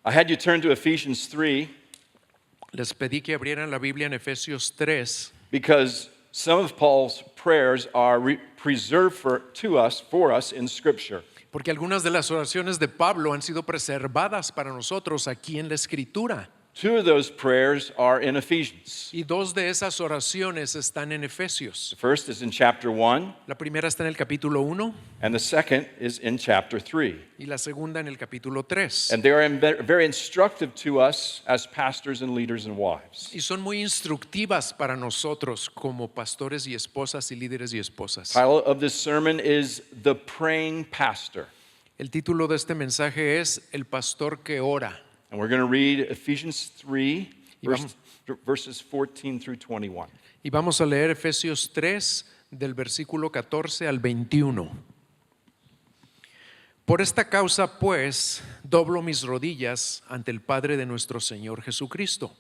I had you turn to Ephesians 3 Les pedí que abrieran la Biblia en Efesios 3 because some of Paul's prayers are preserved for us in Scripture. porque algunas de las oraciones de Pablo han sido preservadas para nosotros aquí en la Escritura. Two of those prayers are in Ephesians. Y dos de esas oraciones están en The Efesios. first is in chapter 1, La primera está en el capítulo 1 and the second is in chapter 3. y la segunda en el capítulo 3. And they are very instructive to us as pastors and leaders and wives. Y son muy instructivas para nosotros como pastores y esposas y líderes y esposas. Title of this sermon is The Praying Pastor. El título de este mensaje es El pastor que ora. And we're going to read Ephesians 3, Y vamos- verses 14 through 21. Y vamos a leer Efesios 3 del versículo 14 al 21. Por esta causa, pues, doblo mis rodillas ante el Padre de nuestro Señor Jesucristo,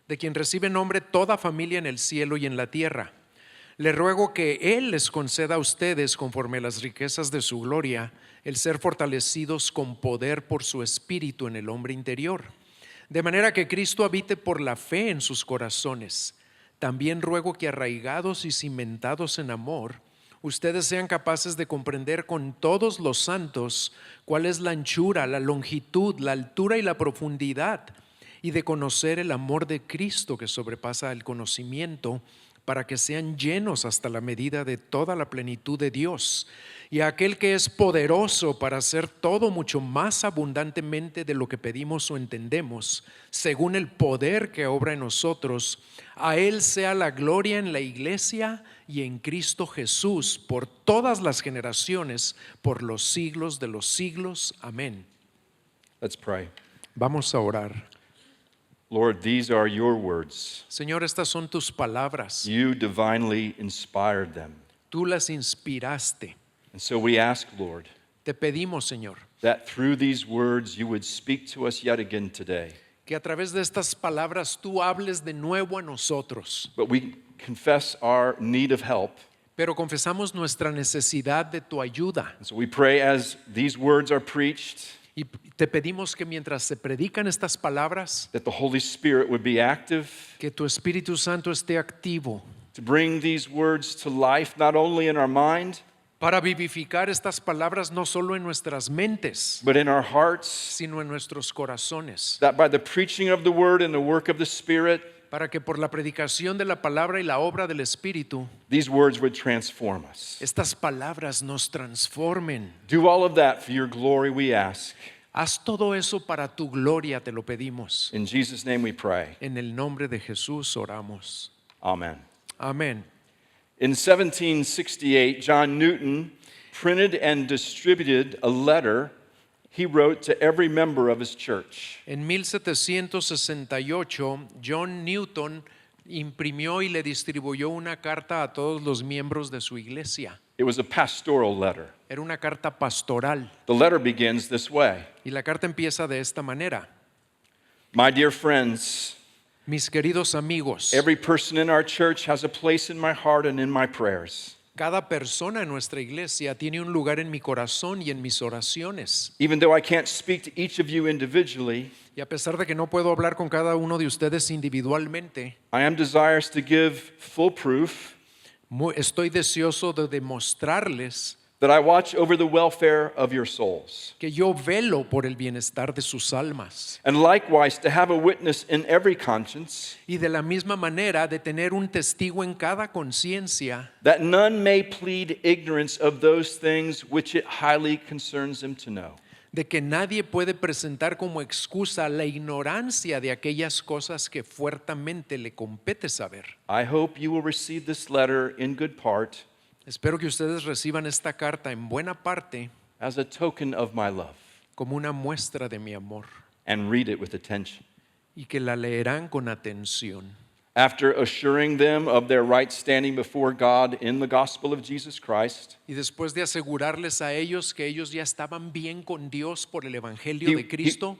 de quien recibe nombre toda familia en el cielo y en la tierra. Le ruego que Él les conceda a ustedes, conforme a las riquezas de su gloria, el ser fortalecidos con poder por su espíritu en el hombre interior, de manera que Cristo habite por la fe en sus corazones. También ruego que, arraigados y cimentados en amor, ustedes sean capaces de comprender con todos los santos cuál es la anchura, la longitud, la altura y la profundidad, y de conocer el amor de Cristo que sobrepasa el conocimiento, para que sean llenos hasta la medida de toda la plenitud de Dios. Y a aquel que es poderoso para hacer todo mucho más abundantemente de lo que pedimos o entendemos, según el poder que obra en nosotros, a Él sea la gloria en la iglesia y en Cristo Jesús por todas las generaciones, por los siglos de los siglos. Amén. Let's pray. Vamos a orar. Lord, these are your words. Señor, estas son tus palabras. You divinely inspired them. Tú las inspiraste. And so we ask, Lord, Te pedimos, Señor, that through these words you would speak to us yet again today. que a través de estas palabras tú hables de nuevo a nosotros. But we confess our need of help. Pero confesamos nuestra necesidad de tu ayuda. And so we pray as these words are preached, Y te pedimos que mientras se predican estas palabras, that the Holy Spirit would be active que tu Espíritu Santo esté activo to bring these words to life, not only in our mind, para vivificar estas palabras no solo en nuestras mentes, but in our hearts, sino en nuestros corazones. that by the preaching of the word and the work of the Spirit, Para que por la predicación de la palabra y la obra del Espíritu, these words would transform us. estas palabras nos transformen. Do all of that for your glory, we ask. Haz todo eso para tu gloria, te lo pedimos. In Jesus' name we pray. En el nombre de Jesús oramos. Amen. Amén. In 1768, John Newton printed and distributed a letter he wrote to every member of his church. En 1768, John Newton imprimió y le distribuyó una carta a todos los miembros de su iglesia. It was a pastoral letter. Era una carta pastoral. The letter begins this way. Y la carta empieza de esta manera. My dear friends, Mis queridos amigos, every person in our church has a place in my heart and in my prayers. cada persona en nuestra iglesia tiene un lugar en mi corazón y en mis oraciones. Even though I can't speak to each of you individually, Y a pesar de que no puedo hablar con cada uno de ustedes individualmente, I am desirous to give full proof estoy deseoso de demostrarles that I watch over the welfare of your souls. que yo velo por el bienestar de sus almas. And likewise, to have a witness in every conscience, Y de la misma manera de tener un testigo en cada conciencia, that none may plead ignorance of those things which it highly concerns them to know. de que nadie puede presentar como excusa la ignorancia de aquellas cosas que fuertemente le compete saber. I hope you will receive this letter in good part Espero que ustedes reciban esta carta en buena parte as a token of my love como una muestra de mi amor and read it with attention. y que la leerán con atención. After assuring them of their right standing before God in the gospel of Jesus Christ, Y después de asegurarles a ellos que ellos ya estaban bien con Dios por el Evangelio de Cristo,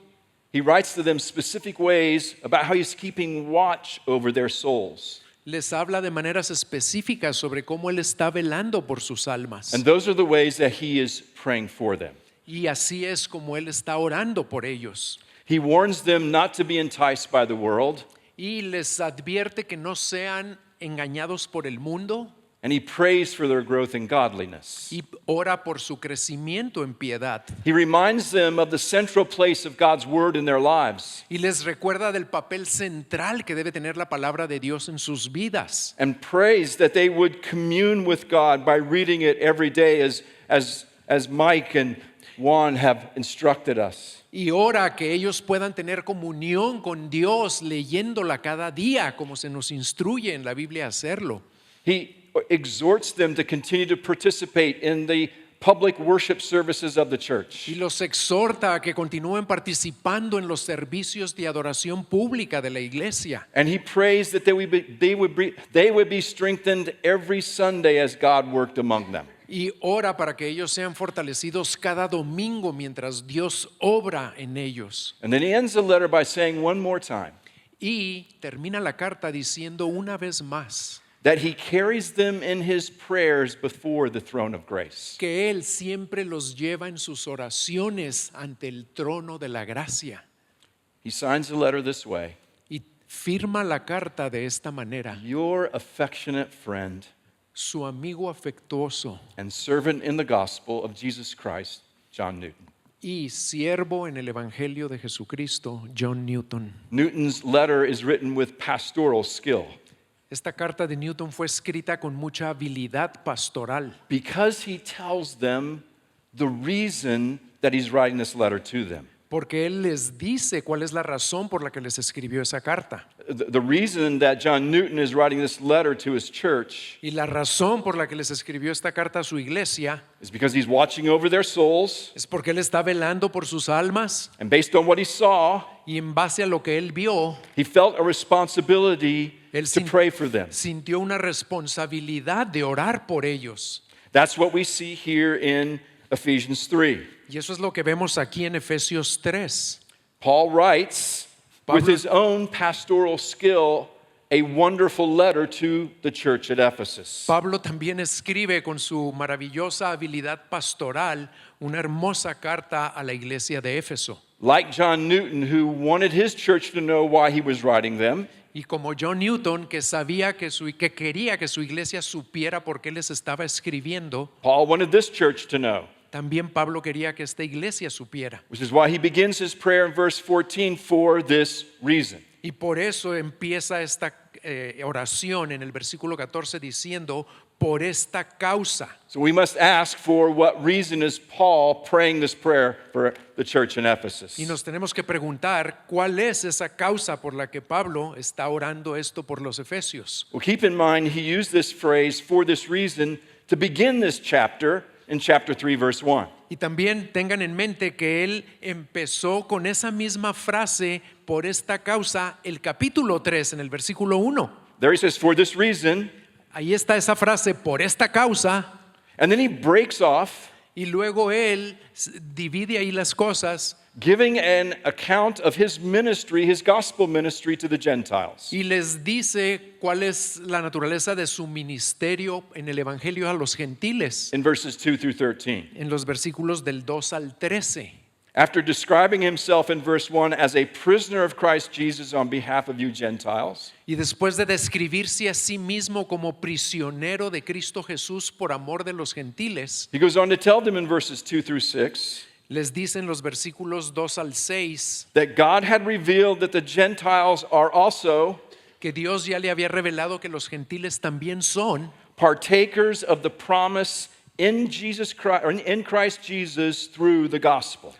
he writes to them specific ways about how he's keeping watch over their souls. les habla de maneras específicas sobre cómo Él está velando por sus almas. And those are the ways that he is praying for them. Y así es como Él está orando por ellos. He warns them not to be enticed by the world, y les advierte que no sean engañados por el mundo, and he prays for their growth in godliness. y ora por su crecimiento en piedad. He reminds them of the central place of God's word in their lives Y les recuerda del papel central que debe tener la palabra de Dios en sus vidas. and prays that they would commune with God by reading it every day as Mike and Juan have instructed us. Y ora que ellos puedan tener comunión con Dios leyéndola cada día, como se nos instruye en la Biblia a hacerlo. He exhorts them to continue to participate in the public worship services of the church. Y los exhorta a que continúen participando en los servicios de adoración pública de la iglesia. And he prays that they would be strengthened every Sunday as God worked among them. Y ora para que ellos sean fortalecidos cada domingo mientras Dios obra en ellos. And then he ends the letter by saying one more time Y termina la carta diciendo una vez más that he carries them in his prayers before the throne of grace. que Él siempre los lleva en sus oraciones ante el trono de la gracia. He signs the letter this way: Y firma la carta de esta manera. Your affectionate friend Su amigo afectuoso and servant in the gospel of Jesus Christ, John Newton. y siervo en el Evangelio de Jesucristo, John Newton. Newton's letter is written with pastoral skill Esta carta de Newton fue escrita con mucha habilidad pastoral because he tells them the reason that he's writing this letter to them. porque él les dice cuál es la razón por la que les escribió esa carta. The reason that John Newton is writing this letter to his church Y la razón por la que les escribió esta carta a su iglesia is because he's watching over their souls, es porque él está velando por sus almas and based on what he saw, y en base a lo que él vio, he felt a responsibility Él to pray for them. sintió una responsabilidad de orar por ellos. That's what we see here in Ephesians 3. Y eso es lo que vemos aquí en Efesios 3. Paul writes with Pablo- his own pastoral skill a wonderful letter to the church at Ephesus. Pablo también escribe con su maravillosa habilidad pastoral una hermosa carta a la iglesia de Éfeso. Like John Newton, who wanted his church to know why he was writing them, Y como John Newton, que sabía que quería que su iglesia supiera por qué les estaba escribiendo, Paul wanted this church to know, también Pablo quería que esta iglesia supiera. which is why he begins his prayer in verse 14 for this reason. Y por eso empieza esta oración en el versículo 14 diciendo, por esta causa. So we must ask, for what reason is Paul praying this prayer for the church in Ephesus? Y nos tenemos que preguntar cuál es esa causa por la que Pablo está orando esto por los efesios. Well, keep in mind, he used this phrase, for this reason, to begin this chapter in chapter 3, verse 1. Y también tengan en mente que él empezó con esa misma frase, por esta causa, el capítulo 3 en el versículo 1. There he says, for this reason, Ahí está esa frase, por esta causa, and then he breaks off, y luego él divide ahí las cosas giving an account of his ministry, his gospel ministry to the Gentiles. y les dice cuál es la naturaleza de su ministerio en el evangelio a los gentiles, In verses 2 through 13. en los versículos del 2 al 13. After describing himself in verse 1 as a prisoner of Christ Jesus on behalf of you Gentiles, Y después de describirse a sí mismo como prisionero de Cristo Jesús por amor de los gentiles, he goes on to tell them in verses 2 through 6 les dice en los versículos 2 al 6 that God had revealed that the Gentiles are also que Dios ya le había revelado que los gentiles también son partakers of the promise in Jesus Christ, or in Christ Jesus through the gospel,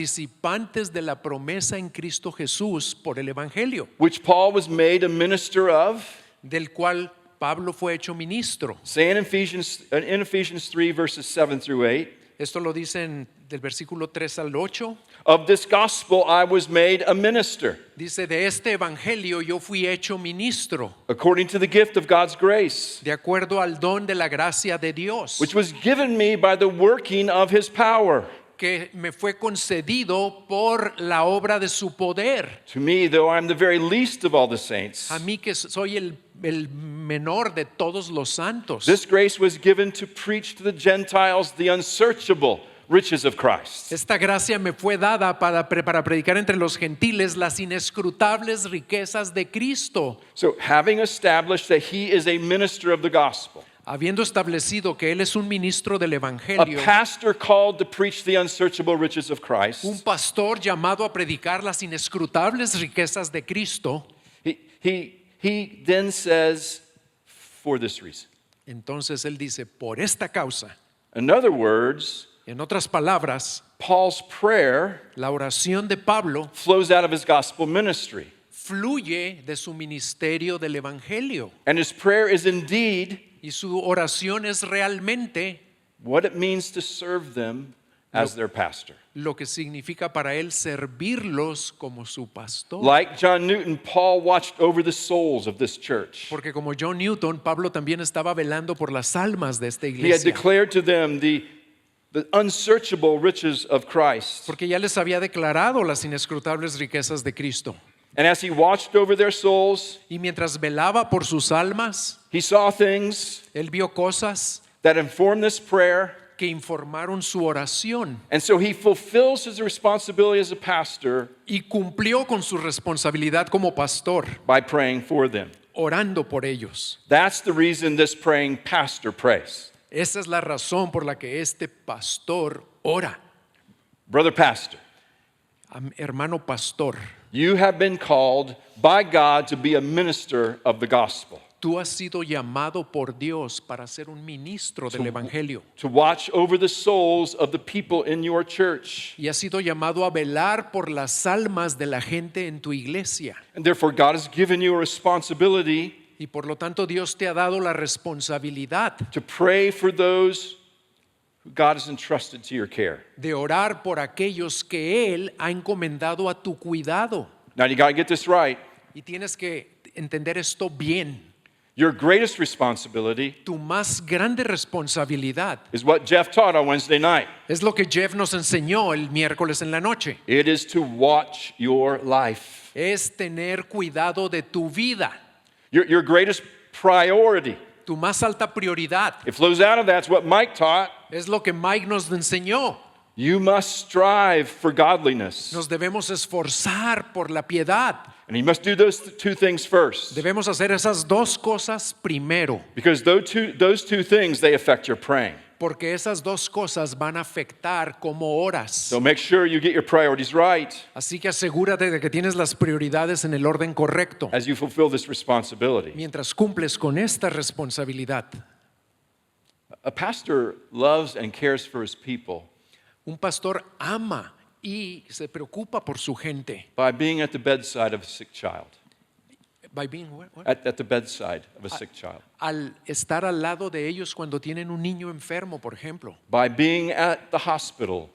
participantes de la promesa en Cristo Jesús por el evangelio, which Paul was made a minister of, del cual Pablo fue hecho ministro. say in Ephesians 3 verses 7 through 8, Esto lo dicen del versículo 3 al 8. of this gospel I was made a minister, Dice, de este evangelio yo fui hecho ministro, according to the gift of God's grace, de acuerdo al don de la gracia de Dios, which was given me by the working of his power. que me fue concedido por la obra de su poder. To me, though I'm the very least of all the saints, A mí que soy el menor de todos los santos. this grace was given to preach to the Gentiles the unsearchable riches of Christ. Esta gracia me fue dada para predicar entre los gentiles las inescrutables riquezas de Cristo. So, having established that he is a minister of the gospel, Habiendo establecido que Él es un ministro del a Evangelio, pastor called to preach the unsearchable riches of Christ, un pastor llamado a predicar las inescrutables riquezas de Cristo, he then says, for this reason. entonces Él dice, por esta causa. In other words, En otras palabras, Paul's prayer la oración de Pablo flows out of his gospel ministry. fluye de su ministerio del Evangelio. And his prayer is indeed Y su oración es realmente what it means to serve them as their pastor. lo que significa para él servirlos como su pastor. Like John Newton, Paul watched over the souls of this church. Porque como John Newton, Pablo también estaba velando por las almas de esta He had iglesia. declared to them the unsearchable riches of Christ. Porque ya les había declarado las inescrutables riquezas de Cristo. And as he watched over their souls, Y mientras velaba por sus almas, he saw things él vio cosas that informed this prayer. que informaron su oración And so he fulfills his responsibility as a pastor y cumplió con su responsabilidad como pastor, by praying for them. orando por ellos. That's the reason this praying pastor prays. Esa es la razón por la que este pastor ora. Brother pastor, Hermano pastor, you have been called by God to be a minister of the gospel, tú has sido llamado por Dios para ser un ministro del Evangelio to watch over the souls of the people in your church. y has sido llamado a velar por las almas de la gente en tu iglesia. And therefore, God has given you a responsibility Y por lo tanto Dios te ha dado la responsabilidad to pray for those who God has entrusted to your care. de orar por aquellos que Él ha encomendado a tu cuidado. Now, you got to get this right. Y tienes que entender esto bien. Your greatest responsibility Tu más grande responsabilidad is what Jeff taught on Wednesday night. es lo que Jeff nos enseñó el miércoles en la noche. It is to watch your life. Es tener cuidado de tu vida. Your greatest priority. Tu más alta prioridad It flows out of that's what Mike taught. es lo que Mike nos enseñó. You must strive for godliness. Nos debemos esforzar por la piedad. And you must do those two things first. Debemos hacer esas dos cosas primero, Because those two things, they affect your praying. porque esas dos cosas van a afectar cómo oras. So make sure you get your priorities right Así que asegúrate de que tienes las prioridades en el orden correcto as you fulfill this responsibility. mientras cumples con esta responsabilidad. A pastor loves and cares for his people Un pastor ama y se preocupa por su gente. by being at the bedside of a sick child. By being what? At the bedside of a sick child. Al estar al lado de ellos cuando tienen un niño enfermo, por ejemplo. By being at the hospital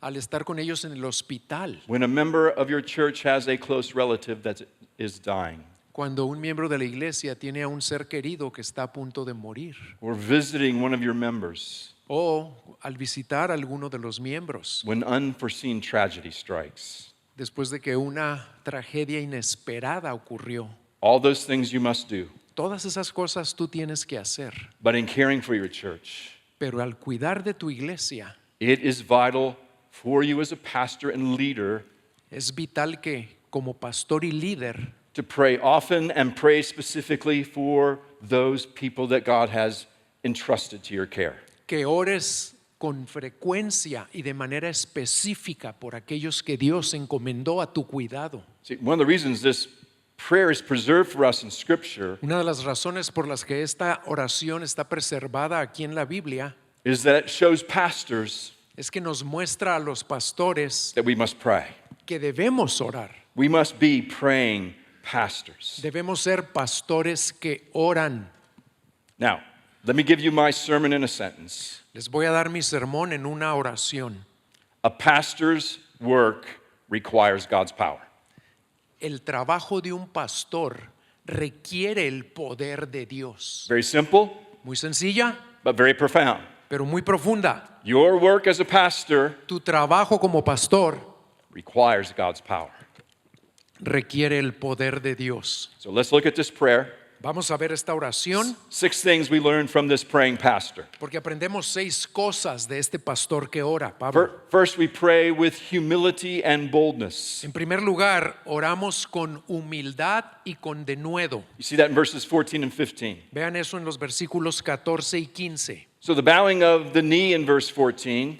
Al estar con ellos en el hospital. when a member of your church has a close relative that is dying. Cuando un miembro de la iglesia tiene a un ser querido que está a punto de morir. Or visiting one of your members O al visitar a alguno de los miembros. when unforeseen tragedy strikes. Después de que una tragedia inesperada ocurrió. All those things you must do. Todas esas cosas tú tienes que hacer. But in caring for your church, Pero al cuidar de tu iglesia, it is vital for you as a pastor and leader es vital que como pastor y líder to pray often and pray specifically for those people that God has entrusted to your care. que ores con frecuencia y de manera específica por aquellos que Dios encomendó a tu cuidado. See, one of the reasons this prayer is preserved for us in Scripture Una de las razones por las que esta oración está preservada aquí en la Biblia is that it shows pastors es que nos muestra a los pastores that we must pray. que debemos orar. We must be praying pastors. Debemos ser pastores que oran. Now, let me give you my sermon in a sentence. Les voy a dar mi sermón en una oración. A pastor's work requires God's power. El trabajo de un pastor requiere el poder de Dios. Very simple, Muy sencilla, but very profound. pero muy profunda. Your work as a pastor Tu trabajo como pastor requires God's power. requiere el poder de Dios. So let's look at this prayer. Vamos a ver esta oración 6 things we learned from this praying pastor. porque aprendemos 6 cosas de este pastor que ora, Pablo. First, we pray with humility and boldness. En primer lugar, oramos con humildad y con denuedo. You see that in verses 14 and 15. Vean eso en los versículos 14 y 15. So the bowing of the knee in verse 14,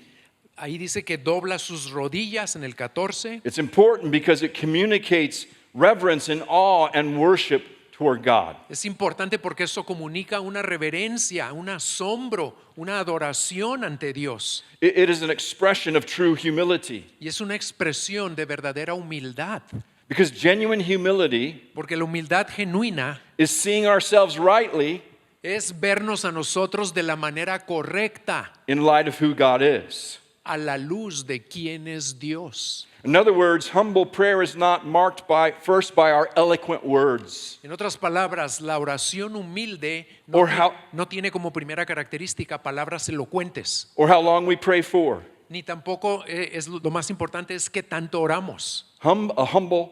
Ahí dice que dobla sus rodillas en el 14. it's important because it communicates reverence and awe and worship toward God. Es importante porque eso comunica una reverencia, un asombro, una adoración ante Dios. It is an expression of true humility. Y es una expresión de verdadera humildad. Because genuine humility Porque la humildad genuina is seeing ourselves rightly es vernos a nosotros de la manera correcta, in light of who God is. a la luz de quién es Dios. In other words, humble prayer is not marked first by our eloquent words En otras palabras, la oración humilde Or how- no tiene como primera característica palabras elocuentes, or how long we pray for. ni tampoco es lo más importante es qué tanto oramos. A humble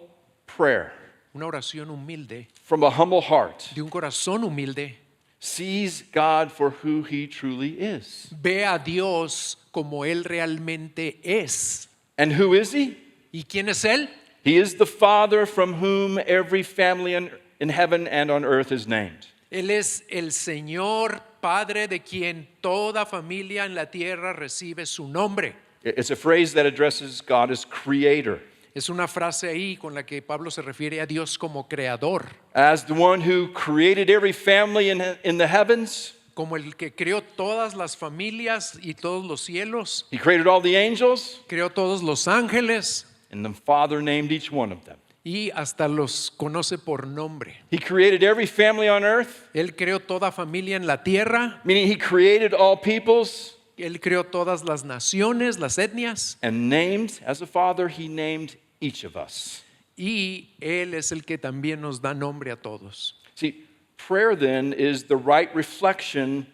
prayer Una oración humilde, from a humble heart de un corazón humilde, sees God for who He truly is. ve a Dios como Él realmente es. And who is He? ¿Y quién es Él? He is the Father from whom every family in heaven and on earth is named. Él es el Señor Padre de quien toda familia en la tierra recibe su nombre. It's a phrase that addresses God as creator, Es una frase ahí con la que Pablo se refiere a Dios como creador, as the one who created every family in the heavens. como el que creó todas las familias y todos los cielos, He created all the angels, creó todos los ángeles and the Father named each one of them. y hasta los conoce por nombre. He created every family on earth, Él creó toda familia en la tierra, meaning He created all peoples, Él creó todas las naciones, las etnias, and named, as a Father, He named each of us. y Él es el que también nos da nombre a todos. See, prayer then is the right reflection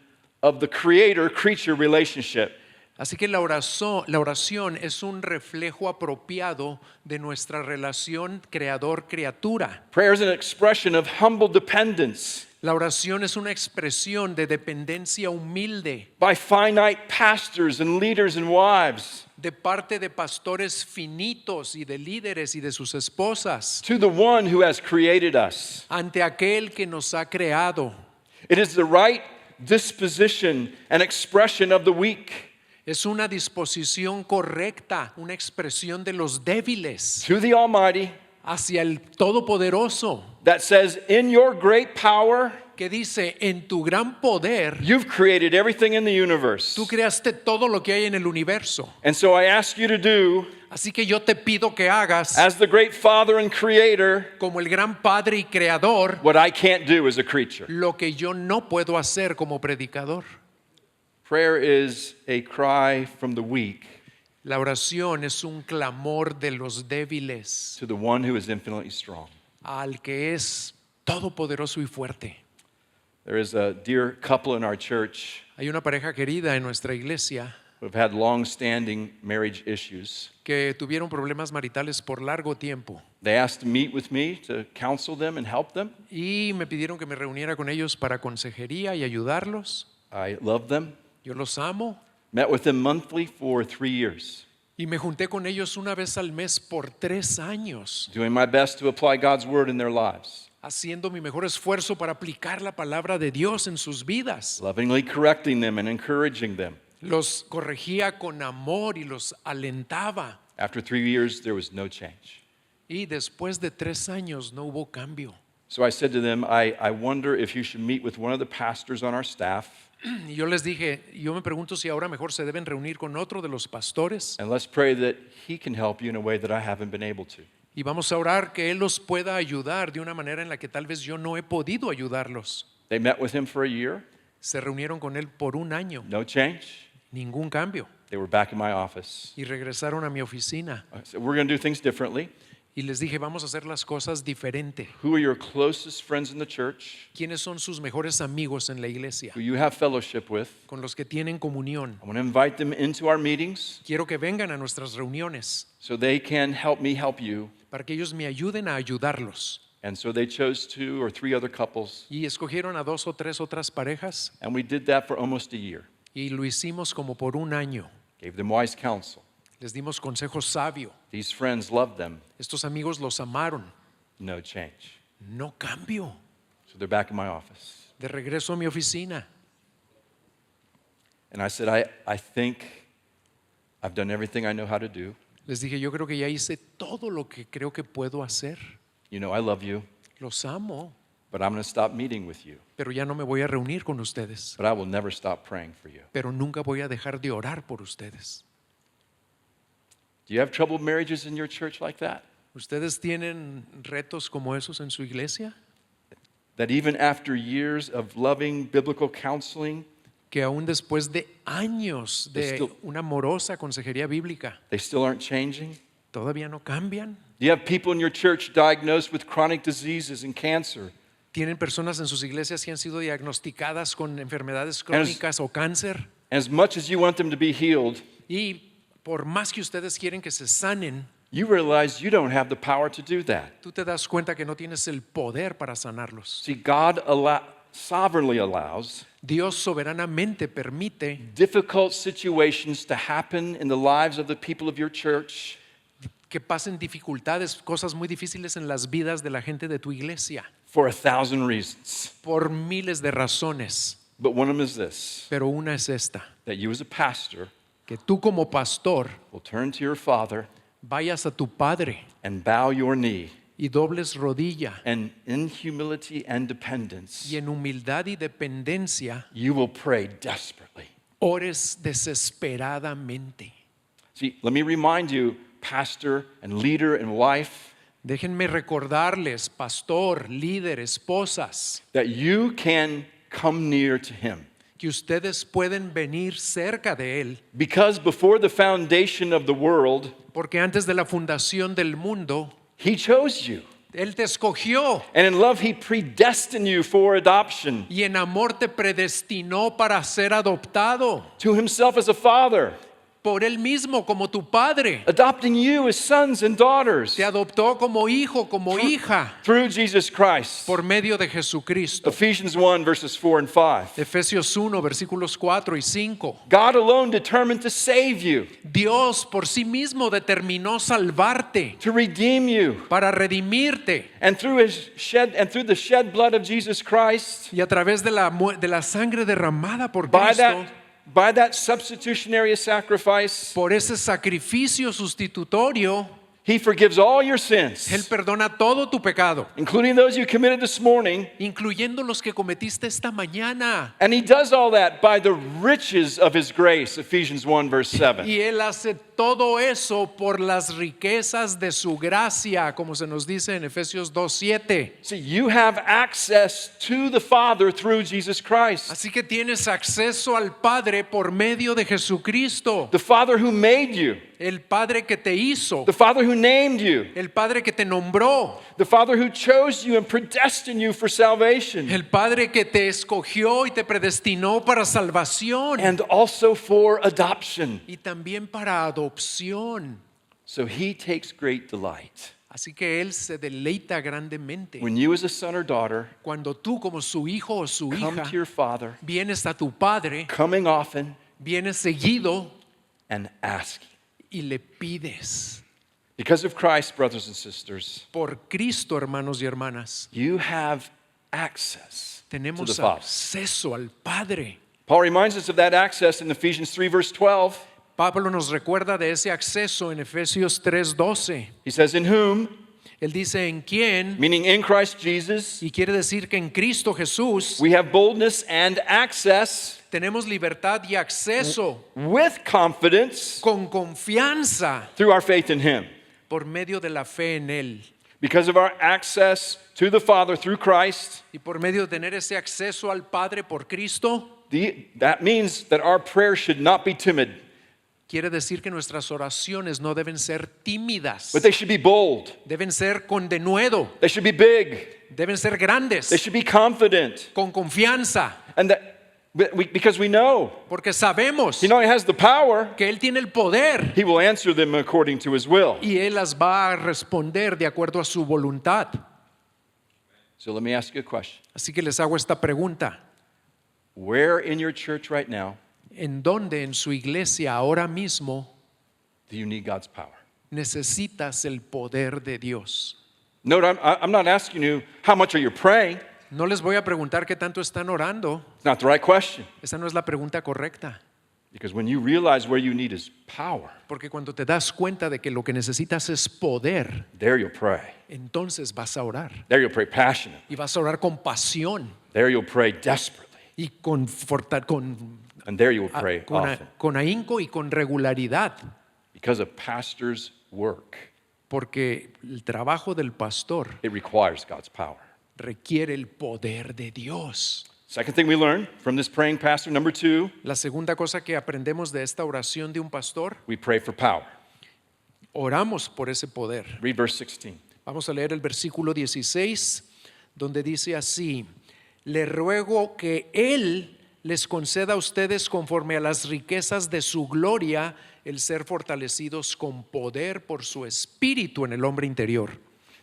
of the creator-creature relationship. Así que la oración es un reflejo apropiado de nuestra relación creador-criatura. Prayer is an expression of humble dependence La oración es una expresión de dependencia humilde by finite pastors and leaders and wives de parte de pastores finitos y de líderes y de sus esposas to the one who has created us. ante aquel que nos ha creado. It is the right disposition and expression of the weak Es una disposición correcta, una expresión de los débiles to the Almighty hacia el Todopoderoso, that says, in your great power, que dice, en tu gran poder, you've created everything in the universe. tú creaste todo lo que hay en el universo. And so I ask you to do, Así que yo te pido que hagas, as the great Father and Creator, como el gran Padre y Creador, what I can't do as a creature. lo que yo no puedo hacer como predicador. Prayer is a cry from the weak La oración es un clamor de los débiles to the one who is infinitely strong. al que es todopoderoso y fuerte. There is a dear couple in our church Hay una pareja querida en nuestra iglesia who have had long-standing marriage issues. que tuvieron problemas maritales por largo tiempo They asked to meet with me to counsel them and help them. y me pidieron que me reuniera con ellos para consejería y ayudarlos. I love them. Yo los amo Met with them monthly for 3 years, y me junté con ellos una vez al mes por 3 años, doing my best to apply God's word in their lives, haciendo mi mejor esfuerzo para aplicar la palabra de Dios en sus vidas. lovingly correcting them and encouraging them. Los corregía con amor y los alentaba. After 3 years, there was no change. Y después de 3 años no hubo cambio. So I said to them, I wonder if you should meet with one of the pastors on our staff, Y yo les dije, yo me pregunto si ahora mejor se deben reunir con otro de los pastores and let's pray that he can help you in a way that I haven't been able to. y vamos a orar que Él los pueda ayudar de una manera en la que tal vez yo no he podido ayudarlos. They met with him for a year, Se reunieron con Él por 1 año, no change. ningún cambio. They were back in my office. Y regresaron a mi oficina I said, we're going to do things differently. y les dije, vamos a hacer las cosas diferente. Who are your closest friends in the church, ¿Quiénes son sus mejores amigos en la iglesia? who you have fellowship with? Con los que tienen comunión. I want to invite them into our meetings Quiero que vengan a nuestras reuniones so they can help me help you para que ellos me ayuden a ayudarlos. And so they chose 2 or 3 other couples, y escogieron a 2 o 3 otras parejas and we did that for almost a year. y lo hicimos como por un año. Gave them wise counsel. Les dimos consejo sabio. These friends loved them. Estos amigos los amaron. No change. No cambio. So they're back in my office. De regreso a mi oficina. And I said, I think I've done everything I know how to do. Les dije, yo creo que ya hice todo lo que creo que puedo hacer. You know I love you, Los amo, but I'm going to stop meeting with you. pero ya no me voy a reunir con ustedes. But I will never stop praying for you. Pero nunca voy a dejar de orar por ustedes. Do you have troubled marriages in your church like that? ¿Ustedes tienen retos como esos en su iglesia? That even after years of loving biblical counseling, Que aún después de años de una amorosa consejería bíblica, they still aren't changing? ¿todavía no cambian? Do you have people in your church diagnosed with chronic diseases and cancer? ¿Tienen personas en sus iglesias que han sido diagnosticadas con enfermedades crónicas o cáncer? As much as you want them to be healed, Y por más que ustedes quieren que se sanen, you realize you don't have the power to do that. tú te das cuenta que no tienes el poder para sanarlos. See, God sovereignly allows Dios soberanamente permite difficult situations to happen in the lives of the people of your church que pasen dificultades, cosas muy difíciles en las vidas de la gente de tu iglesia, for 1,000 reasons. por miles de razones. But one of them is this, Pero una es esta, that you as a pastor que tú como pastor will turn to your father vayas a tu padre and bow your knee, y dobles rodilla, and in humility and dependence, y en humildad y dependencia you will pray desperately. ores desesperadamente. See, let me remind you, pastor and leader and wife, Déjenme recordarles, pastor, líder, esposas, that you can come near to him. que ustedes pueden venir cerca de él, Because before the foundation of the world, porque antes de la fundación del mundo, he chose you. él te escogió And in love, he predestined you for adoption y en amor te predestinó para ser adoptado to himself as a father, por él mismo como tu padre. adopting you as sons and daughters Te adoptó como hijo, como hija, through Jesus Christ. por medio de Jesucristo. Ephesians 1, verses 4 and 5. Efesios 1, versículos 4 y 5. God alone determined to save you, Dios por sí mismo determinó salvarte, to redeem you, para redimirte. and through the shed blood of Jesus Christ, Y a través de la sangre derramada por by Cristo, that substitutionary sacrifice, por ese sacrificio sustitutorio, he forgives all your Él sins, perdona todo tu pecado, including those you committed this morning. incluyendo los que cometiste esta mañana. And he does all that by the riches of his grace, Ephesians 1, verse 7. Y Él hace todo eso por las riquezas de su gracia, como se nos dice en Efesios 2:7. See, you have access to the Father through Jesus Christ. Así que tienes acceso al Padre por medio de Jesucristo, The Father who made you, el Padre que te hizo, the Father who named you, el Padre que te nombró, the Father who chose you and predestined you for salvation, el Padre que te escogió y te predestinó para salvación and also for adoption. y también para adopción. So he takes great delight Así que Él se deleita grandemente when you as a son or daughter cuando tú como su hijo o su come hija to your Father, vienes a tu Padre, coming often vienes seguido and asking. y le pides. Because of Christ, brothers and sisters, Por Cristo, hermanos y hermanas, you have access to the tenemos Father. acceso al Padre. Paul reminds us of that access in Ephesians 3, verse 12. Pablo nos recuerda de ese acceso en Efesios 3:12. He says, in whom, Él dice en quién, meaning in Christ Jesus, y quiere decir que en Cristo Jesús we have boldness and access tenemos libertad y acceso with confidence con confianza through our faith in him. por medio de la fe en Él. Because of our access to the Father through Christ, Y por medio de tener ese acceso al Padre por Cristo, that means that our prayers should not be timid, quiere decir que nuestras oraciones no deben ser tímidas, but they should be bold. deben ser con denuedo, They should be big. deben ser grandes, They should be confident. con confianza, And because we know porque sabemos he not only has the power, que Él tiene el poder he will answer them according to his will. y Él las va a responder de acuerdo a su voluntad. So let me ask you a question. Así que les hago esta pregunta. Where in your church right now ¿En dónde en su iglesia ahora mismo do you need God's power? necesitas el poder de Dios? Note, I'm not asking you how much are you praying. No les voy a preguntar qué tanto están orando. It's not the right question. Esa no es la pregunta correcta. Because when you realize where you need is power, Porque cuando te das cuenta de que lo que necesitas es poder, there you'll pray. entonces vas a orar. There you'll pray passionate. Y vas a orar con pasión There you'll pray desperately. y con And there you will pray often. con ahínco y con regularidad. Because a pastor's work, Porque el trabajo del pastor it requires God's power. requiere el poder de Dios. Second thing we learn from this praying pastor, number 2, La segunda cosa que aprendemos de esta oración de un pastor, we pray for power. oramos por ese poder. Read verse 16. Vamos a leer el versículo 16, donde dice así: le ruego que Él les conceda a ustedes conforme a las riquezas de su gloria el ser fortalecidos con poder por su espíritu en el hombre interior.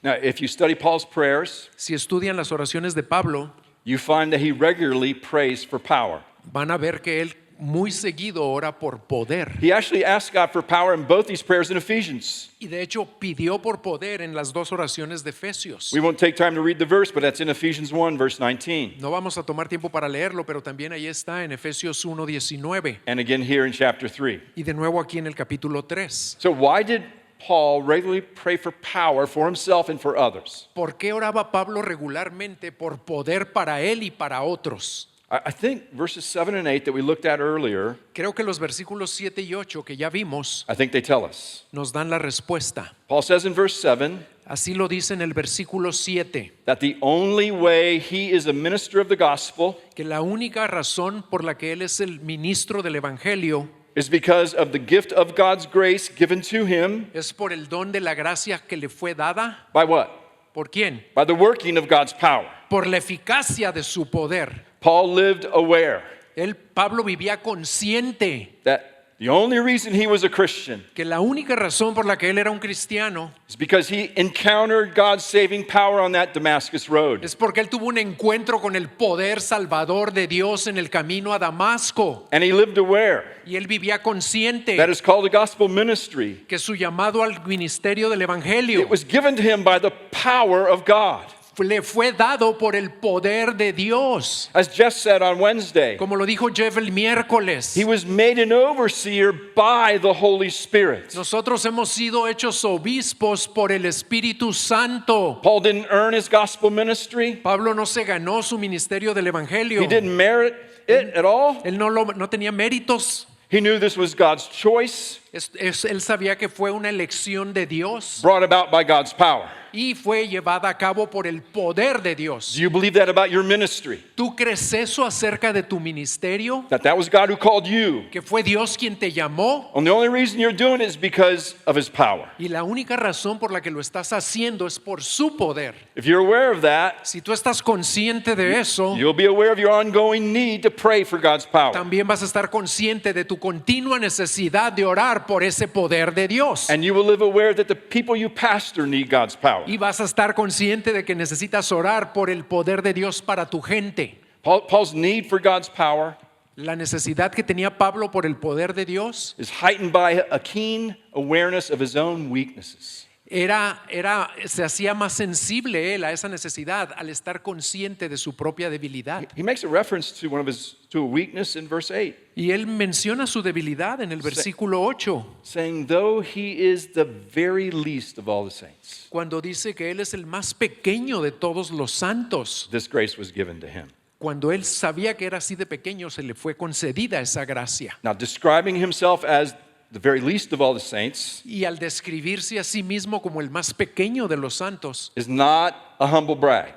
Now, if you study Paul's prayers, Si estudian las oraciones de Pablo, you find that he regularly prays for power. van a ver que él muy seguido ora por poder. He actually asked God for power in both these prayers in Ephesians. Y de hecho pidió por poder en las dos oraciones de Efesios. We won't take time to read the verse, but that's in Ephesians 1, verse 19. No vamos a tomar tiempo para leerlo, pero también ahí está en Efesios 1:19 And again here in chapter 3. y de nuevo aquí en el capítulo 3. So why did Paul regularly pray for power for himself and for others? ¿Por qué oraba Pablo regularmente por poder para él y para otros? I think verses 7 and 8 that we looked at earlier, Creo que los versículos 7 y 8 que ya vimos I think they tell us. nos dan la respuesta. Paul says in verse 7 Así lo dice en el versículo 7, that the only way he is a minister of the gospel que la única razón por la que él es el ministro del evangelio is because of the gift of God's grace given to him es por el don de la gracia que le fue dada. by what? ¿Por quién? By the working of God's power. Por la eficacia de su poder. Paul lived aware Pablo vivía consciente that the only reason he was a Christian que la única razón por la que él era un cristiano is because he encountered God's saving power on that Damascus road. es porque él tuvo un encuentro con el poder salvador de Dios en el camino a Damasco. And he lived aware Y él vivía consciente that is called a gospel ministry. que su llamado al ministerio del evangelio It was given to him by the power of God. le fue dado por el poder de Dios. As Jeff said on Wednesday, Como lo dijo Jeff el miércoles, he was made an overseer by the Holy Spirit. nosotros hemos sido hechos obispos por el Espíritu Santo. Paul didn't earn his gospel ministry. Pablo no se ganó su ministerio del evangelio. He didn't merit it at all. Él no tenía méritos. He knew this was God's choice, Él sabía que fue una elección de Dios brought about by God's power. y fue llevada a cabo por el poder de Dios. Do you believe that about your ministry? ¿Tú crees eso acerca de tu ministerio? That was God who called you. Que fue Dios quien te llamó And the only reason you're doing it is because of his power. y la única razón por la que lo estás haciendo es por su poder. If you're aware of that, Si tú estás consciente de eso, you'll be aware of your ongoing need to pray for God's power. también vas a estar consciente de tu continua necesidad de orar por ese poder de Dios. And you will live aware that the people you pastor need God's power. Y vas a estar consciente de que necesitas orar por el poder de Dios para tu gente. Paul's need for God's power La necesidad que tenía Pablo por el poder de Dios is heightened by a keen awareness of his own weaknesses. se hacía más sensible él a esa necesidad al estar consciente de su propia debilidad. He makes a reference to a weakness in verse 8, Y él menciona su debilidad en el versículo 8, saying, though he is the very least of all the saints, cuando dice que él es el más pequeño de todos los santos. this grace was given to him. Cuando él sabía que era así de pequeño, se le fue concedida esa gracia. Now, describing himself as the very least of all the saints Y al describirse a sí mismo como el más pequeño de los santos, is not a humble brag.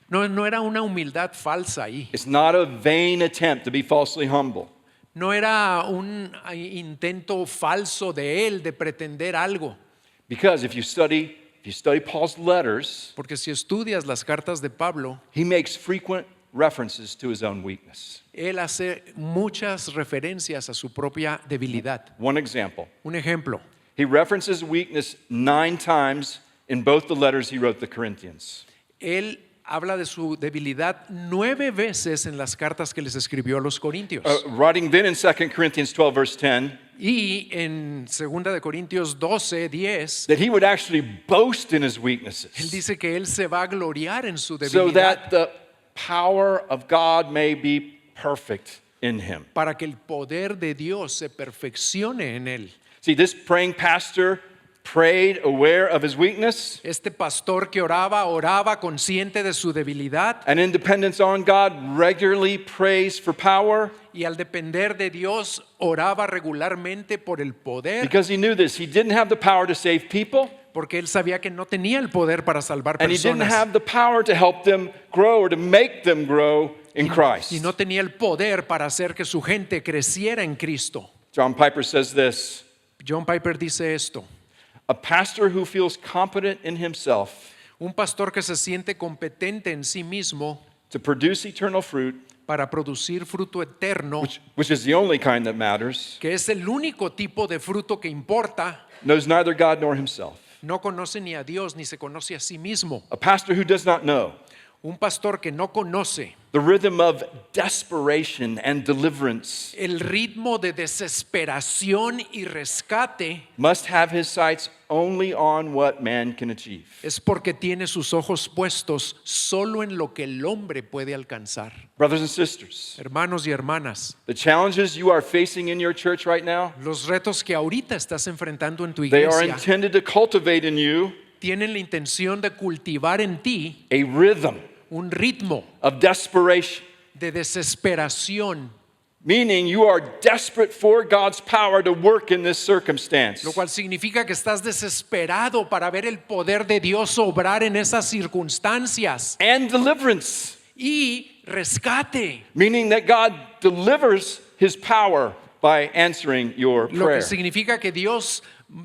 no era una humildad falsa ahí. It's not a vain attempt to be falsely humble. No era un intento falso de él de pretender algo. Because if you study Paul's letters, Porque si estudias las cartas de Pablo, he makes frequent references to his own weakness. él hace muchas referencias a su propia debilidad. One example, Un ejemplo, he references weakness 9 times in both the letters he wrote to the Corinthians. él habla de su debilidad 9 veces en las cartas que les escribió a los corintios. Writing then in 2 Corinthians 12, verse 10, Y en 2 de Corintios 12, 10, that he would actually boast in his él weaknesses dice que él se va a gloriar en su so debilidad that the power of God may be perfect in him. para que el poder de Dios se perfeccione en él. See, this praying pastor prayed aware of his weakness Este pastor que oraba consciente de su debilidad and in dependence on God, regularly prays for power y al depender de Dios oraba regularmente por el poder because he knew this. He didn't have the power to save people porque él sabía que no tenía el poder para salvar and he didn't personas have the power to help them grow or to make them grow in Christ. y no tenía el poder para hacer que su gente creciera en Cristo. John Piper says this: John Piper dice esto: a pastor who feels competent in himself un pastor que se siente competente en sí mismo to produce eternal fruit, para producir fruto eterno, which is the only kind that matters, que es el único tipo de fruto que importa, knows neither God nor himself. no conoce ni a Dios ni se conoce a sí mismo. A pastor who does not know Un pastor que no conoce the rhythm of desperation and deliverance el ritmo de desesperación y rescate must have his sights only on what man can achieve. es porque tiene sus ojos puestos solo en lo que el hombre puede alcanzar. Brothers and sisters, Hermanos y hermanas, the challenges you are facing in your church right now, los retos que ahorita estás enfrentando en tu they are iglesia intended to cultivate in you tienen la intención de cultivar en ti a rhythm un ritmo of desperation, de desesperación, meaning you are desperate for God's power to work in this circumstance. lo cual significa que estás desesperado para ver el poder de Dios obrar en esas circunstancias And deliverance, y rescate, meaning that God delivers his power by answering your lo prayer. que significa que Dios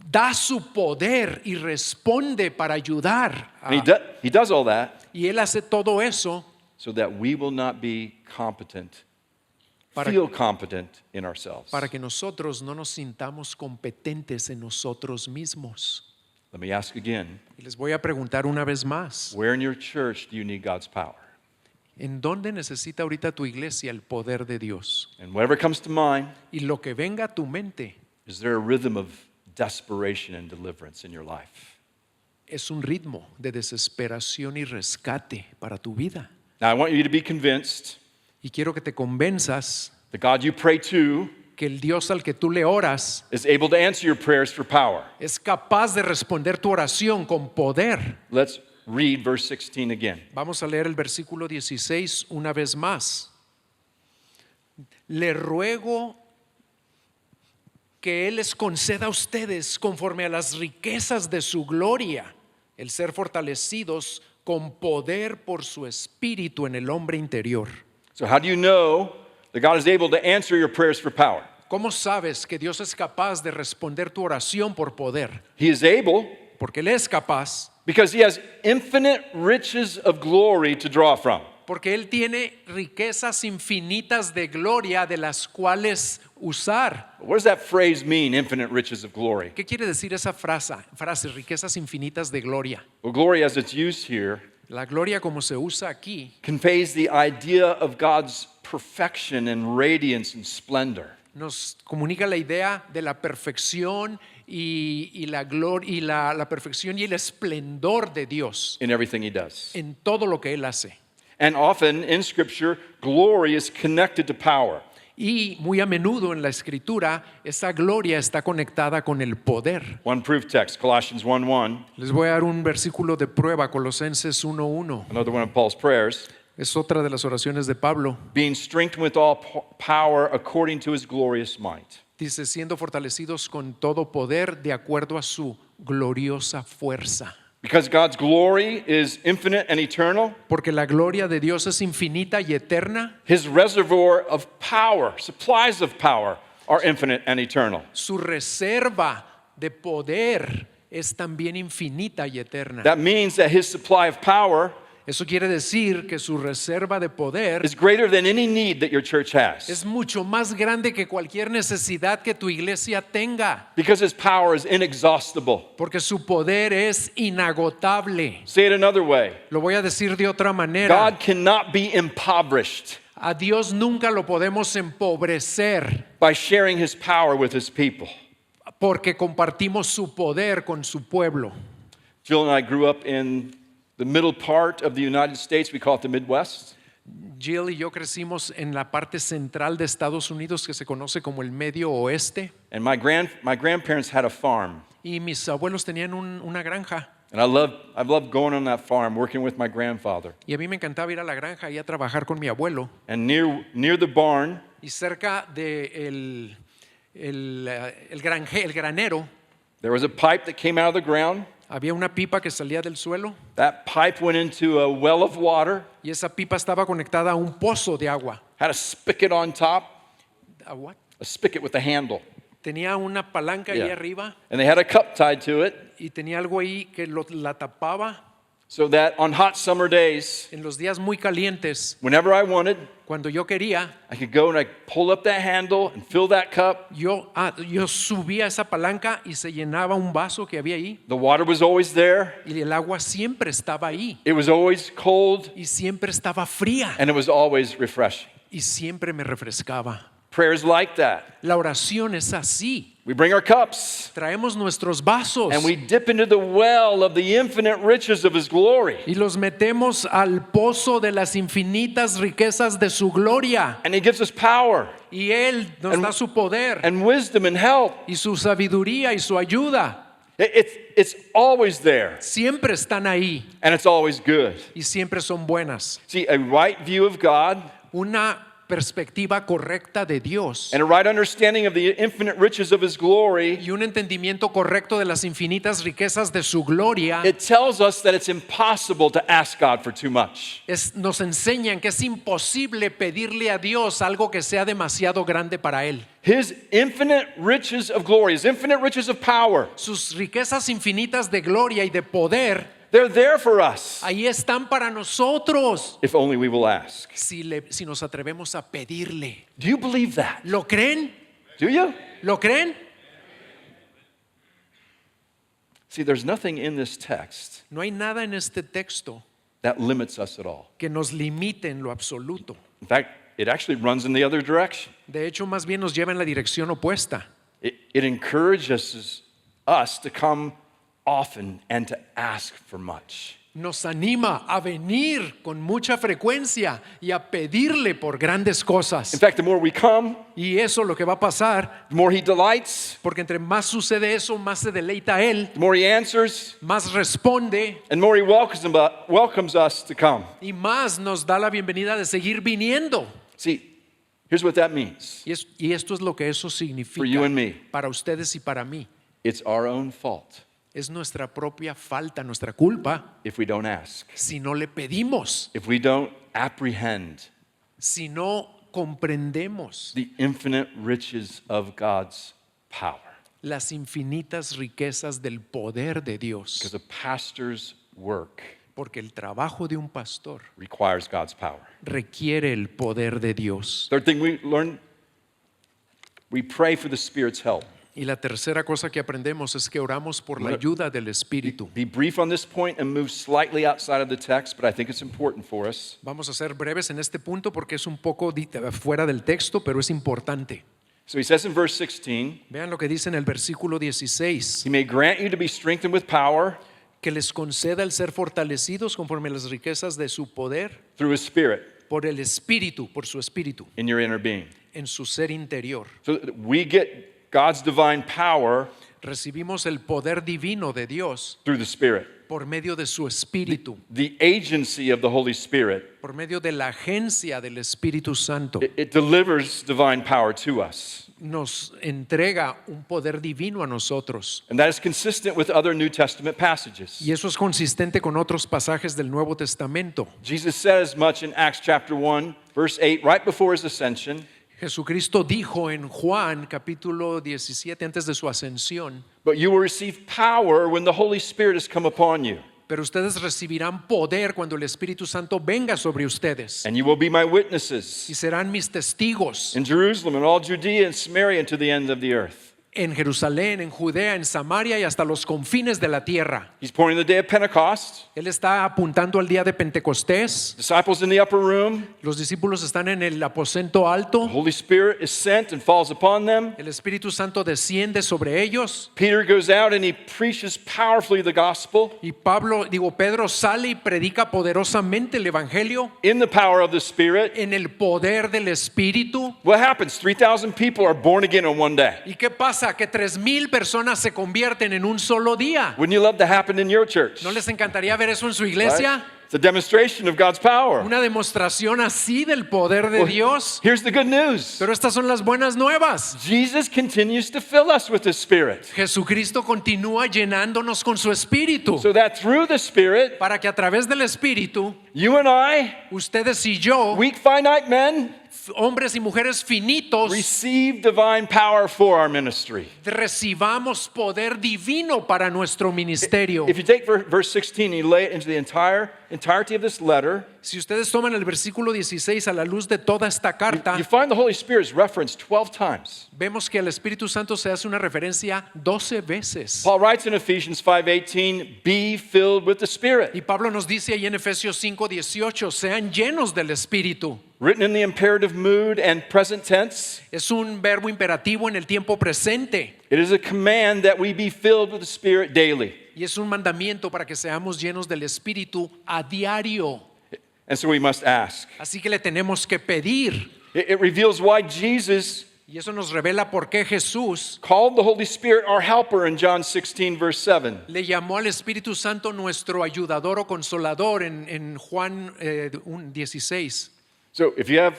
da su poder y responde para ayudar. And he does all that Y Él hace todo eso so that we will not be competent, Para- feel competent in ourselves. para que nosotros no nos sintamos competentes en nosotros mismos. Let me ask again, Y les voy a preguntar una vez más, where in your church do you need God's power? ¿en dónde necesita ahorita tu iglesia el poder de Dios? And whatever comes to mind, Y lo que venga a tu mente is there a rhythm of desperation and deliverance in your life? es un ritmo de desesperación y rescate para tu vida. Now, I want you to be convinced Y quiero que te convenzas the God you pray to que el Dios al que tú le oras is able to answer your prayers for power. es capaz de responder tu oración con poder. Let's read verse 16 again. Vamos a leer el versículo 16 una vez más. Le ruego que Él les conceda a ustedes conforme a las riquezas de su gloria, el ser fortalecidos con poder por su espíritu en el hombre interior. So, how do you know that God is able to answer your prayers for power? ¿Cómo sabes que Dios es capaz de responder tu oración por poder? He is able Porque Él es capaz, because he has infinite riches of glory to draw from. porque Él tiene riquezas infinitas de gloria de las cuales usar. What does that phrase mean, infinite riches of glory? ¿Qué quiere decir esa frase, riquezas infinitas de gloria? Well, glory as it's used here La gloria como se usa aquí conveys the idea of God's perfection and radiance and splendor. nos comunica la idea de la perfección y la gloria y la perfección y el esplendor de Dios In everything he does. en todo lo que Él hace. And often in Scripture, glory is connected to power. Y muy a menudo en la escritura esa gloria está conectada con el poder. One proof text, Colossians 1:1, Les voy a dar un versículo de prueba, Colosenses 1:1. another one of Paul's prayers. Es otra de las oraciones de Pablo. Being strengthened with all power according to his glorious might. Dice, siendo fortalecidos con todo poder de acuerdo a su gloriosa fuerza. Because God's glory is infinite and eternal, Porque la gloria de Dios es infinita y eterna, his reservoir of power, supplies of power, are infinite and eternal. su reserva de poder es también infinita y eterna. That means that his supply of power Eso quiere decir que su reserva de poder is greater than any need that your church has. es mucho más grande que cualquier necesidad que tu iglesia tenga, Because his power is inexhaustible. porque su poder es inagotable. Say it another way. Lo voy a decir de otra manera. God cannot be impoverished A Dios nunca lo podemos empobrecer by sharing his power with his people. porque compartimos su poder con su pueblo. Jill and I grew up in the middle part of the United States. We call it the Midwest. Jill y yo crecimos en la parte central de Estados Unidos que se conoce como el Medio Oeste, And my grandparents had a farm. y mis abuelos tenían una granja. And I've loved going on that farm, working with my grandfather. Y a mí me encantaba ir a la granja y a trabajar con mi abuelo. And near the barn, Y cerca de el granero there was a pipe that came out of the ground. había una pipa que salía del suelo, That pipe went into a well of water, y esa pipa estaba conectada a un pozo de agua. had a spigot on top, ¿A what? a spigot with a handle. Tenía una palanca ahí Yeah. arriba And they had a cup tied to it y tenía algo ahí que la tapaba. so that on hot summer days, En los días muy calientes, whenever I wanted, cuando yo quería, I could go and I pull up that handle and fill that cup. yo subía esa palanca y se llenaba un vaso que había ahí, The water was always there. y el agua siempre estaba ahí It was always cold y siempre estaba fría and it was always refreshing. y siempre me refrescaba. Prayers like that. La oración es así. We bring our cups Traemos nuestros vasos and we dip into the well of the infinite riches of his glory. y los metemos al pozo de las infinitas riquezas de su gloria, And he gives us power y Él nos da su poder and wisdom and help. y su sabiduría y su ayuda. It's always there Siempre están ahí and it's always good. y siempre son buenas. See, a right view of God Una perspectiva correcta de Dios and a right understanding of the infinite riches of his glory, y un entendimiento correcto de las infinitas riquezas de su gloria it tells us that it's impossible to ask God for too much. nos enseñan que es imposible pedirle a Dios algo que sea demasiado grande para Él. His infinite riches of glory, his infinite riches of power, Sus riquezas infinitas de gloria y de poder, they're there for us ahí están para nosotros if only we will ask. si nos atrevemos a pedirle. Do you believe that? ¿Lo creen? Do you? ¿Lo creen? See, there's nothing in this text No hay nada en este texto that limits us at all. que nos limite en lo absoluto. In fact, it actually runs in the other direction. De hecho, más bien nos lleva en la dirección opuesta. It encourages us to come often and to ask for much. Nos anima a venir con mucha frecuencia y a pedirle por grandes In cosas. fact, the more we come, Y eso lo que va a pasar, the more he delights, porque entre más sucede eso, más se deleita Él, the more he answers, más responde and the more he welcomes us to come. y más nos da la bienvenida de seguir viniendo. See, here's what that means. Y esto es lo que eso For you and me. significa para ustedes y para mí. It's our own fault Es nuestra propia falta, nuestra culpa, if we don't ask, si no le pedimos, if we don't apprehend si no comprendemos the infinite riches of God's power. las infinitas riquezas del poder de Because Dios. a pastor's work Porque el trabajo de un pastor requires God's power. requiere el poder de Dios. Third thing we learn, we pray for the Spirit's help. Y la tercera cosa que aprendemos es que oramos por la ayuda del Espíritu. Be brief on this point and move slightly outside of the text, but I think it's important for us. Vamos a ser breves en este punto porque es un poco fuera del texto, pero es importante. So he says in verse 16, Vean lo que dice en el versículo 16. he may grant you to be strengthened with power Que les conceda el ser fortalecidos conforme a las riquezas de su poder through his Spirit por el Espíritu, por su Espíritu, in your inner being. en su ser interior. So that we get God's divine power Recibimos el poder divino de Dios through the Spirit. por medio de su Espíritu, The agency of the Holy Spirit, por medio de la agencia del Espíritu Santo. it delivers divine power to us. Nos entrega un poder divino a nosotros. And that is consistent with other New Testament passages. Y eso es consistente con otros pasajes del Nuevo Testamento. Jesus said as much in Acts chapter 1, verse 8, right before his ascension. Jesucristo dijo en Juan capítulo 17 antes de su ascensión: But you will receive power when the Holy Spirit has come upon you. pero ustedes recibirán poder cuando el Espíritu Santo venga sobre ustedes and you will be my witnesses y serán mis testigos in Jerusalem and all Judea and Samaria and to the ends of the earth. en Jerusalén, en Judea, en Samaria y hasta los confines de la tierra. He's pointing to the day of Pentecost. Él está apuntando al día de Pentecostés. Disciples in the upper room. Los discípulos están en el aposento The alto. Holy Spirit is sent and falls upon them. El Espíritu Santo desciende sobre ellos. Peter goes out and he preaches powerfully the gospel Y Pedro sale y predica poderosamente el Evangelio in the power of the Spirit. en el poder del Espíritu. What happens? 3,000 people are born again in one day. ¿Y qué pasa? Que 3,000 personas se convierten en un solo día. Wouldn't you love to happen in your church? ¿No les encantaría ver eso en su Right? iglesia? It's a demonstration of God's power. Una demostración así del poder de Dios. Here's the good news. Pero estas son las buenas nuevas. Jesus continues to fill us with His Spirit, Jesucristo continúa llenándonos con su Espíritu. so that through the Spirit, Para que a través del Espíritu, you and I, ustedes y yo, weak finite men, hombres y mujeres finitos, receive divine power for our ministry. recibamos poder divino para nuestro ministerio. If you take verse 16 and you lay it into the entirety of this letter, Si ustedes toman el versículo 16 a la luz de toda esta carta, you find the Holy Spirit's referenced 12 times. vemos que al Espíritu Santo se hace una referencia 12 veces. Paul writes in Ephesians 5:18, "Be filled with the Spirit." Y Pablo nos dice ahí en Efesios 5:18, sean llenos del Espíritu. Written in the imperative mood and present tense, Es un verbo imperativo en el tiempo presente it is a command that we be filled with the Spirit daily. y es un mandamiento para que seamos llenos del Espíritu a diario. And so we must ask. Así que le tenemos que pedir. It reveals why Jesus Y eso nos revela por qué Jesús called the Holy Spirit our helper in John 16, verse 7. le llamó al Espíritu Santo nuestro ayudador o consolador en Juan 16. So if you have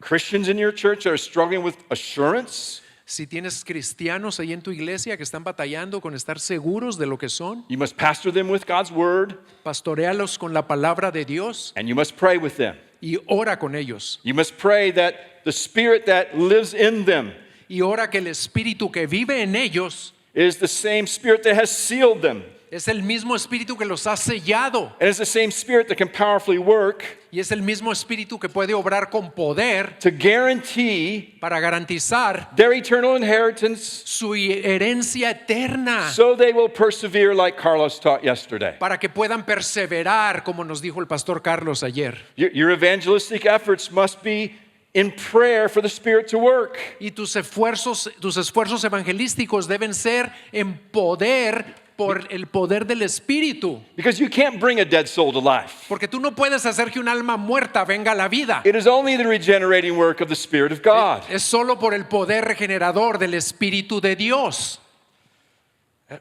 Christians in your church that are struggling with assurance, Si tienes cristianos ahí en tu iglesia que están batallando con estar seguros de lo que son, you must pastor them with God's word pastoréalos con la palabra de Dios and you must pray with them. y ora con ellos. You must pray that the Spirit that lives in them Y ora que el Espíritu que vive en ellos is the same Spirit that has sealed them. es el mismo Espíritu que los ha sellado. And it's the same Spirit that can powerfully work Y es el mismo Espíritu que puede obrar con poder to guarantee para garantizar their eternal inheritance su herencia eterna. so they will persevere like Carlos taught yesterday. Para que puedan perseverar, como nos dijo el pastor Carlos ayer. Your evangelistic efforts must be in prayer for the Spirit to work. Y tus esfuerzos evangelísticos deben ser en poder por el poder del Espíritu. Because you can't bring a dead soul to life. Porque tú no puedes hacer que un alma muerta venga a la vida. It is only the regenerating work of the Spirit of God. Es solo por el poder regenerador del Espíritu de Dios.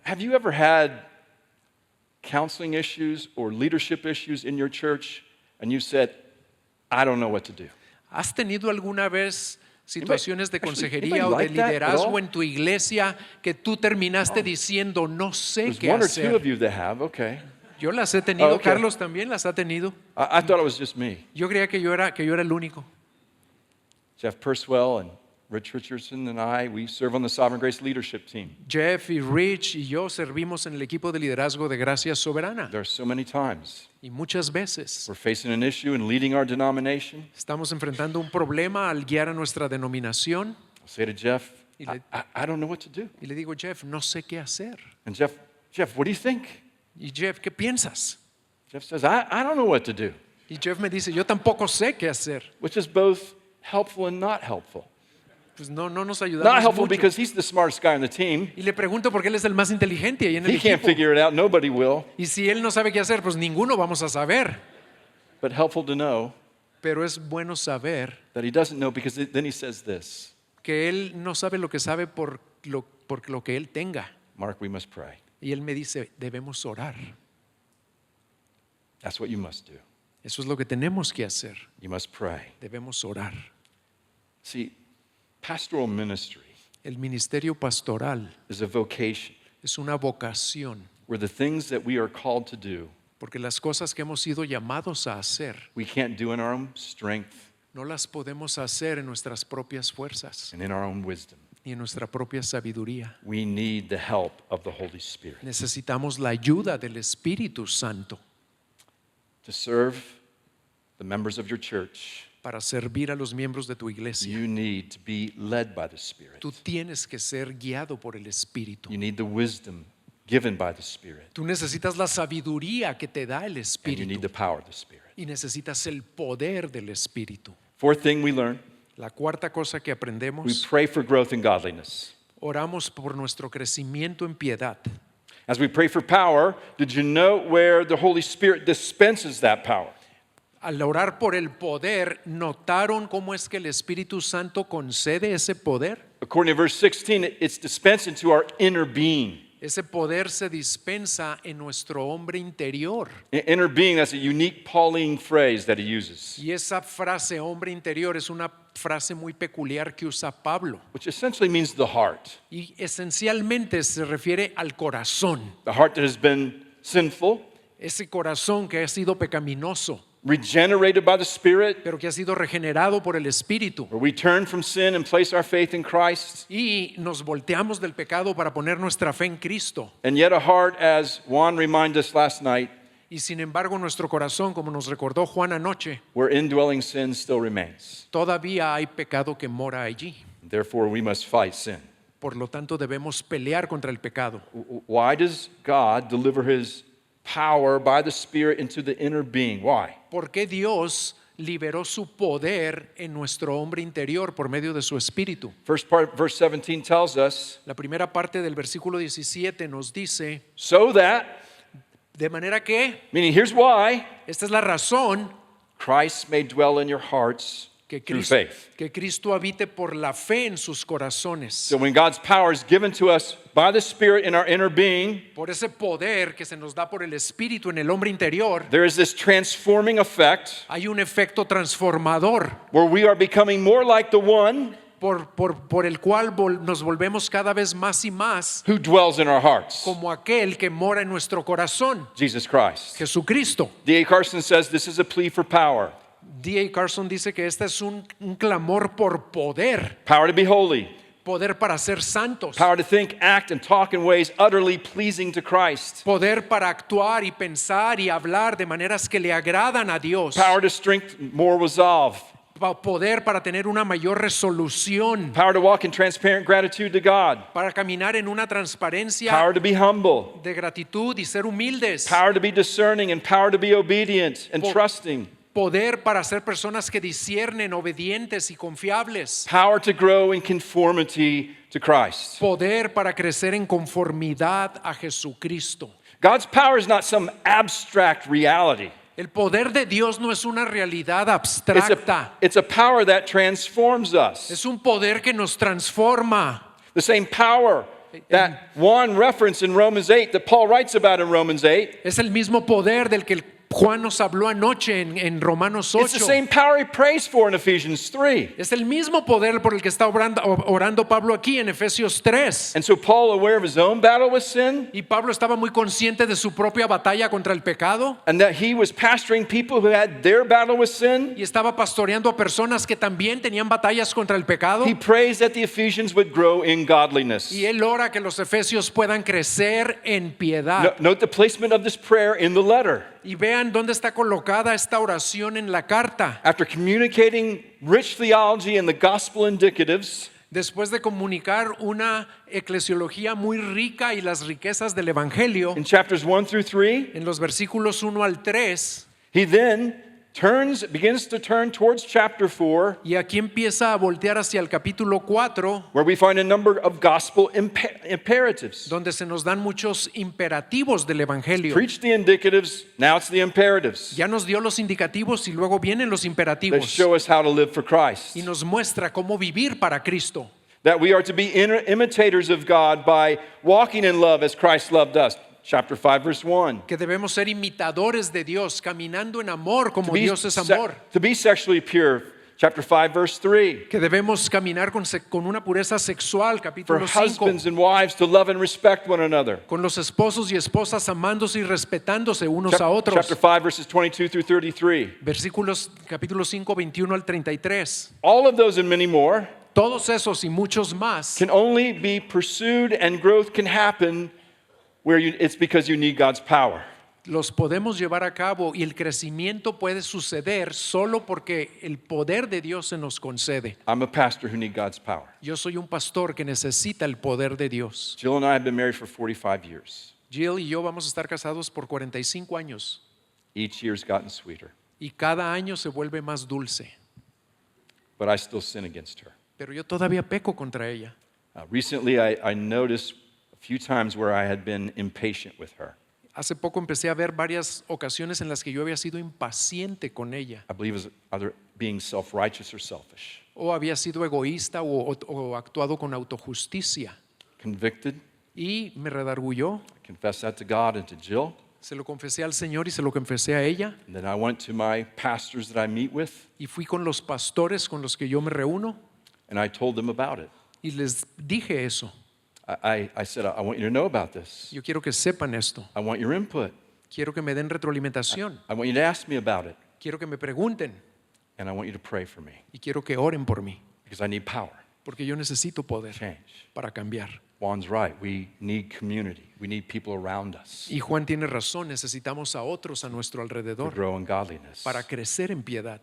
Have you ever had counseling issues or leadership issues in your church and you said, I don't know what to do? ¿Has tenido alguna vez situaciones de Anybody consejería o de like that at liderazgo all? en tu iglesia que tú terminaste diciendo no sé There's qué one or two hacer? of you that have, okay. Yo las he tenido, Okay. Carlos también las ha tenido. I thought it was just me. Yo creía que yo era el único. Jeff Purswell and Rich Richardson and I, we serve on the Sovereign Grace Leadership Team. Jeff y Rich y yo servimos en el equipo de liderazgo de Gracia Soberana. There are so many times Y muchas veces we're facing an issue in leading our denomination. estamos enfrentando un problema al guiar a nuestra denominación. I'll say to Jeff, Y le- I don't know what to do. Y le digo, Jeff, no sé qué hacer. And Jeff, what do you think? Y Jeff, ¿qué piensas? Jeff says, I don't know what to do, Y Jeff me dice, yo tampoco sé qué hacer. which is both helpful and not helpful. Pues no nos ayudamos Not helpful mucho. because he's the smartest guy on the team. Y le pregunto por qué él es el más inteligente ahí en el He can't equipo. figure it out. Nobody will. Y si él no sabe qué hacer, pues ninguno vamos a saber. But helpful to know Pero es bueno saber that he doesn't know because then he says this, que él no sabe lo que sabe por lo que él tenga. Mark, we must pray. Y él me dice, debemos orar. That's what you must do. Eso es lo que tenemos que hacer. You must pray. Debemos orar. See, pastoral ministry El ministerio pastoral is a vocation es una vocación, where the things that we are called to do, porque las cosas que hemos sido llamados a hacer we can't do in our own strength no las podemos hacer en nuestras propias fuerzas and in our own wisdom. ni en nuestra propia sabiduría. We need the help of the Holy Spirit. Necesitamos la ayuda del Espíritu Santo To serve the members of your church, para servir a los miembros de tu iglesia. you need to be led by the Spirit. Tú tienes que ser guiado por el Espíritu. You need the wisdom given by the Spirit. Tú necesitas la sabiduría que te da el And you need Espíritu the power of the Spirit. y necesitas el poder del Espíritu. Fourth thing we learn, La cuarta cosa que we aprendemos, pray for growth in godliness. oramos por nuestro crecimiento en piedad. As we pray for power, did you note where the Holy Spirit dispenses that power? Al orar por el poder, ¿notaron cómo es que el Espíritu Santo concede ese poder? According to verse 16, it's dispensed into our inner being. Ese poder se dispensa en nuestro hombre interior. Inner being, that's a unique Pauline phrase that he uses, Y esa frase, hombre interior, es una frase muy peculiar que usa Pablo. which essentially means the heart. Y esencialmente se refiere al corazón. The heart that has been sinful, Ese corazón que ha sido pecaminoso, regenerated by the Spirit, pero que ha sido regenerado por el Espíritu. where we turn from sin and place our faith in Christ. Y nos volteamos del pecado para poner nuestra fe en Cristo. And yet a heart, as Juan reminded us last night, Y sin embargo nuestro corazón, como nos recordó Juan anoche, where indwelling sin still remains. todavía hay pecado que mora allí. Therefore, we must fight sin. Por lo tanto, debemos pelear contra el pecado. Why does God deliver his power by the Spirit into the inner being? Why? ¿Por qué Dios liberó su poder en nuestro hombre interior por medio de su Espíritu? First part, verse 17 tells us, La primera parte del versículo 17 nos dice, so that, de manera que, meaning here's why, esta es la razón Christ may dwell in your hearts que through Cristo, faith. que Cristo habite por la fe en sus corazones. So when God's power is given to us by the Spirit in our inner being, Por ese poder que se nos da por el Espíritu en el hombre interior, there is this transforming effect hay un efecto transformador where we are becoming more like the one por el cual nos volvemos cada vez más y más who dwells in our hearts, como aquel que mora en nuestro corazón, Jesus Christ. Jesucristo. D.A. Carson says this is a plea for power. D.A. Carson dice que este es un clamor por poder, Power to be holy. poder para ser santos, Power to think, act, and talk in ways utterly pleasing to Christ. poder para actuar y pensar y hablar de maneras que le agradan a Dios, Power to strengthen more resolve. poder para tener una mayor resolución, Power to walk in transparent gratitude to God. para caminar en una transparencia Power to be humble. de gratitud y ser humildes, Power to be discerning and power to be obedient and trusting. poder para ser personas que disciernen, obedientes y confiables, Power to grow in conformity to Christ. poder para crecer en conformidad a Jesucristo. God's power is not some abstract reality. El poder de Dios no es una realidad It's abstracta, it's a power that transforms us. es un poder que nos transforma. The same power that Juan referenced in Romans 8, that Paul writes about in Romans 8. Es el mismo poder del que Juan nos habló anoche en Romanos It's the 8. same power he prays for in Ephesians 3. Es el mismo poder por el que está orando Pablo aquí en Efesios 3. And so Paul, aware of his own battle with sin, Y Pablo estaba muy consciente de su propia batalla contra el pecado and that he was pastoring people who had their battle with sin, y estaba pastoreando a personas que también tenían batallas contra el pecado. he prays that the Ephesians would grow in godliness. Y él ora que los efesios puedan crecer en piedad. Note the placement of this prayer in the letter. Y vean dónde está colocada esta oración en la carta. After communicating rich theology and the gospel indicatives, Después de comunicar una eclesiología muy rica y las riquezas del Evangelio, in chapters 1 through 3, en los versículos 1 al 3, he then begins to turn towards chapter 4, y aquí empieza a voltear hacia el capítulo 4, where we find a number of gospel imperatives. donde se nos dan muchos imperativos del Evangelio. Preach the indicatives, now it's the imperatives Ya nos dio los indicativos y luego vienen los that imperativos show us how to live for Christ. y nos muestra cómo vivir para Cristo. That we are to be imitators of God by walking in love as Christ loved us. Chapter 5, verse 1. Que debemos ser imitadores de Dios, caminando en amor como To be, Dios es amor. to be sexually pure. Chapter 5, verse 3. Que debemos caminar con una pureza sexual, For capítulo 5. husbands and wives to love and respect one another. Con los esposos y esposas amándose y respetándose unos a otros. Chapter 5, verses 22 through 33. Versículos capítulo 5, 21 al 33. All of those and many more Todos esos y muchos más can only be pursued and growth can happen where it's because you need God's power. los podemos llevar a cabo y el crecimiento puede suceder solo porque el poder de Dios se nos concede. I'm a pastor who needs God's power. Yo soy un pastor que necesita el poder de Dios. Jill and I have been married for 45 years. Jill y yo vamos a estar casados por 45 años Each year's gotten sweeter, y cada año se vuelve más dulce, but I still sin against her. pero yo todavía peco contra ella. Recently, I noticed a few times where I had been impatient with her. Hace poco empecé a ver varias ocasiones en las que yo había sido impaciente con ella I believe it was either being self-righteous or selfish. o había sido egoísta o actuado con autojusticia Convicted, y me redargulló. I confessed that to God and to Jill. Se lo confesé al Señor y se lo confesé a ella And then I went to my pastors that I meet with, y fui con los pastores con los que yo me reúno and I told them about it. y les dije eso. I said, I want you to know about this. Yo quiero que sepan esto. I want your input. Quiero que me den retroalimentación. I want you to ask me about it. Quiero que me pregunten And I want you to pray for me y quiero que oren por mí because I need power, porque yo necesito poder change. para cambiar. Juan's right. We need community. We need people around us Y Juan tiene razón, necesitamos a otros a nuestro to alrededor grow in godliness. para crecer en piedad.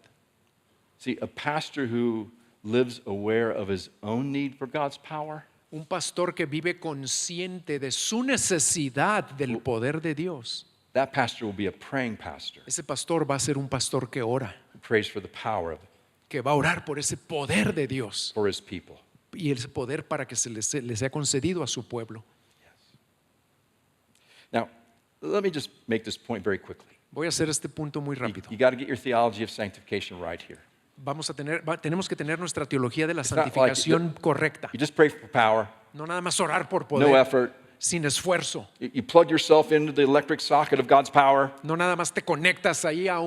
See, a pastor who lives aware of his own need for God's power Un pastor que vive consciente de su necesidad del poder de Dios. that pastor will be a praying pastor Ese pastor va a ser un pastor que ora, who prays for the power que va a orar por ese poder de Dios for his people. y ese poder para que le sea concedido a su pueblo. Now, let me just make this point very quickly. Voy a hacer este punto muy rápido. You got to get your theology of sanctification right here. Tenemos que tener nuestra teología de la It's not like santificación correcta. You just pray for power, No nada más orar por no poder, effort. sin esfuerzo. You plug yourself into the electric socket of God's power. No nada más te conectas ahí a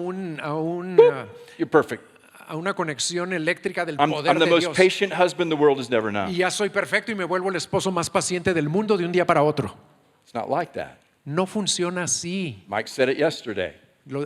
You're perfect. a una conexión eléctrica del I'm poder the de most Dios. patient husband the world has never known. Y ya soy perfecto y me vuelvo el esposo más paciente del mundo de un día para otro. It's not like that. No funciona así. Mike said it yesterday.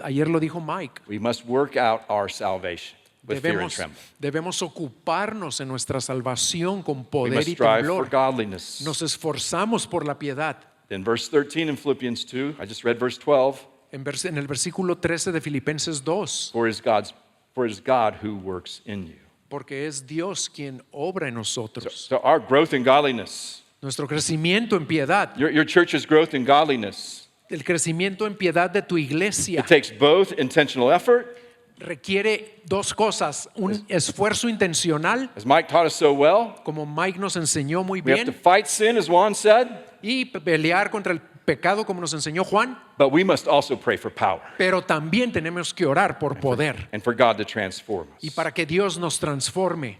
Ayer lo dijo Mike. We must work out our salvation with fear and trembling. Debemos ocuparnos en nuestra salvación con We poder must y strive for temblor. godliness. Nos esforzamos por la piedad. In verse 13 in Philippians 2, I just read verse 12, En el versículo 13 de Filipenses 2, for it is God who works in you. porque es Dios quien obra en nosotros. So our growth in godliness, Nuestro crecimiento en piedad, your church's growth in godliness, el crecimiento en piedad de tu iglesia it takes both intentional effort, requiere dos cosas, un esfuerzo intencional, as Mike taught us so well. como Mike nos enseñó muy We have to bien, fight sin, as Juan said, y pelear contra el pecado como nos enseñó Juan, but we must also pray for power pero también tenemos que orar por poder and for God to transform y us. para que Dios nos transforme.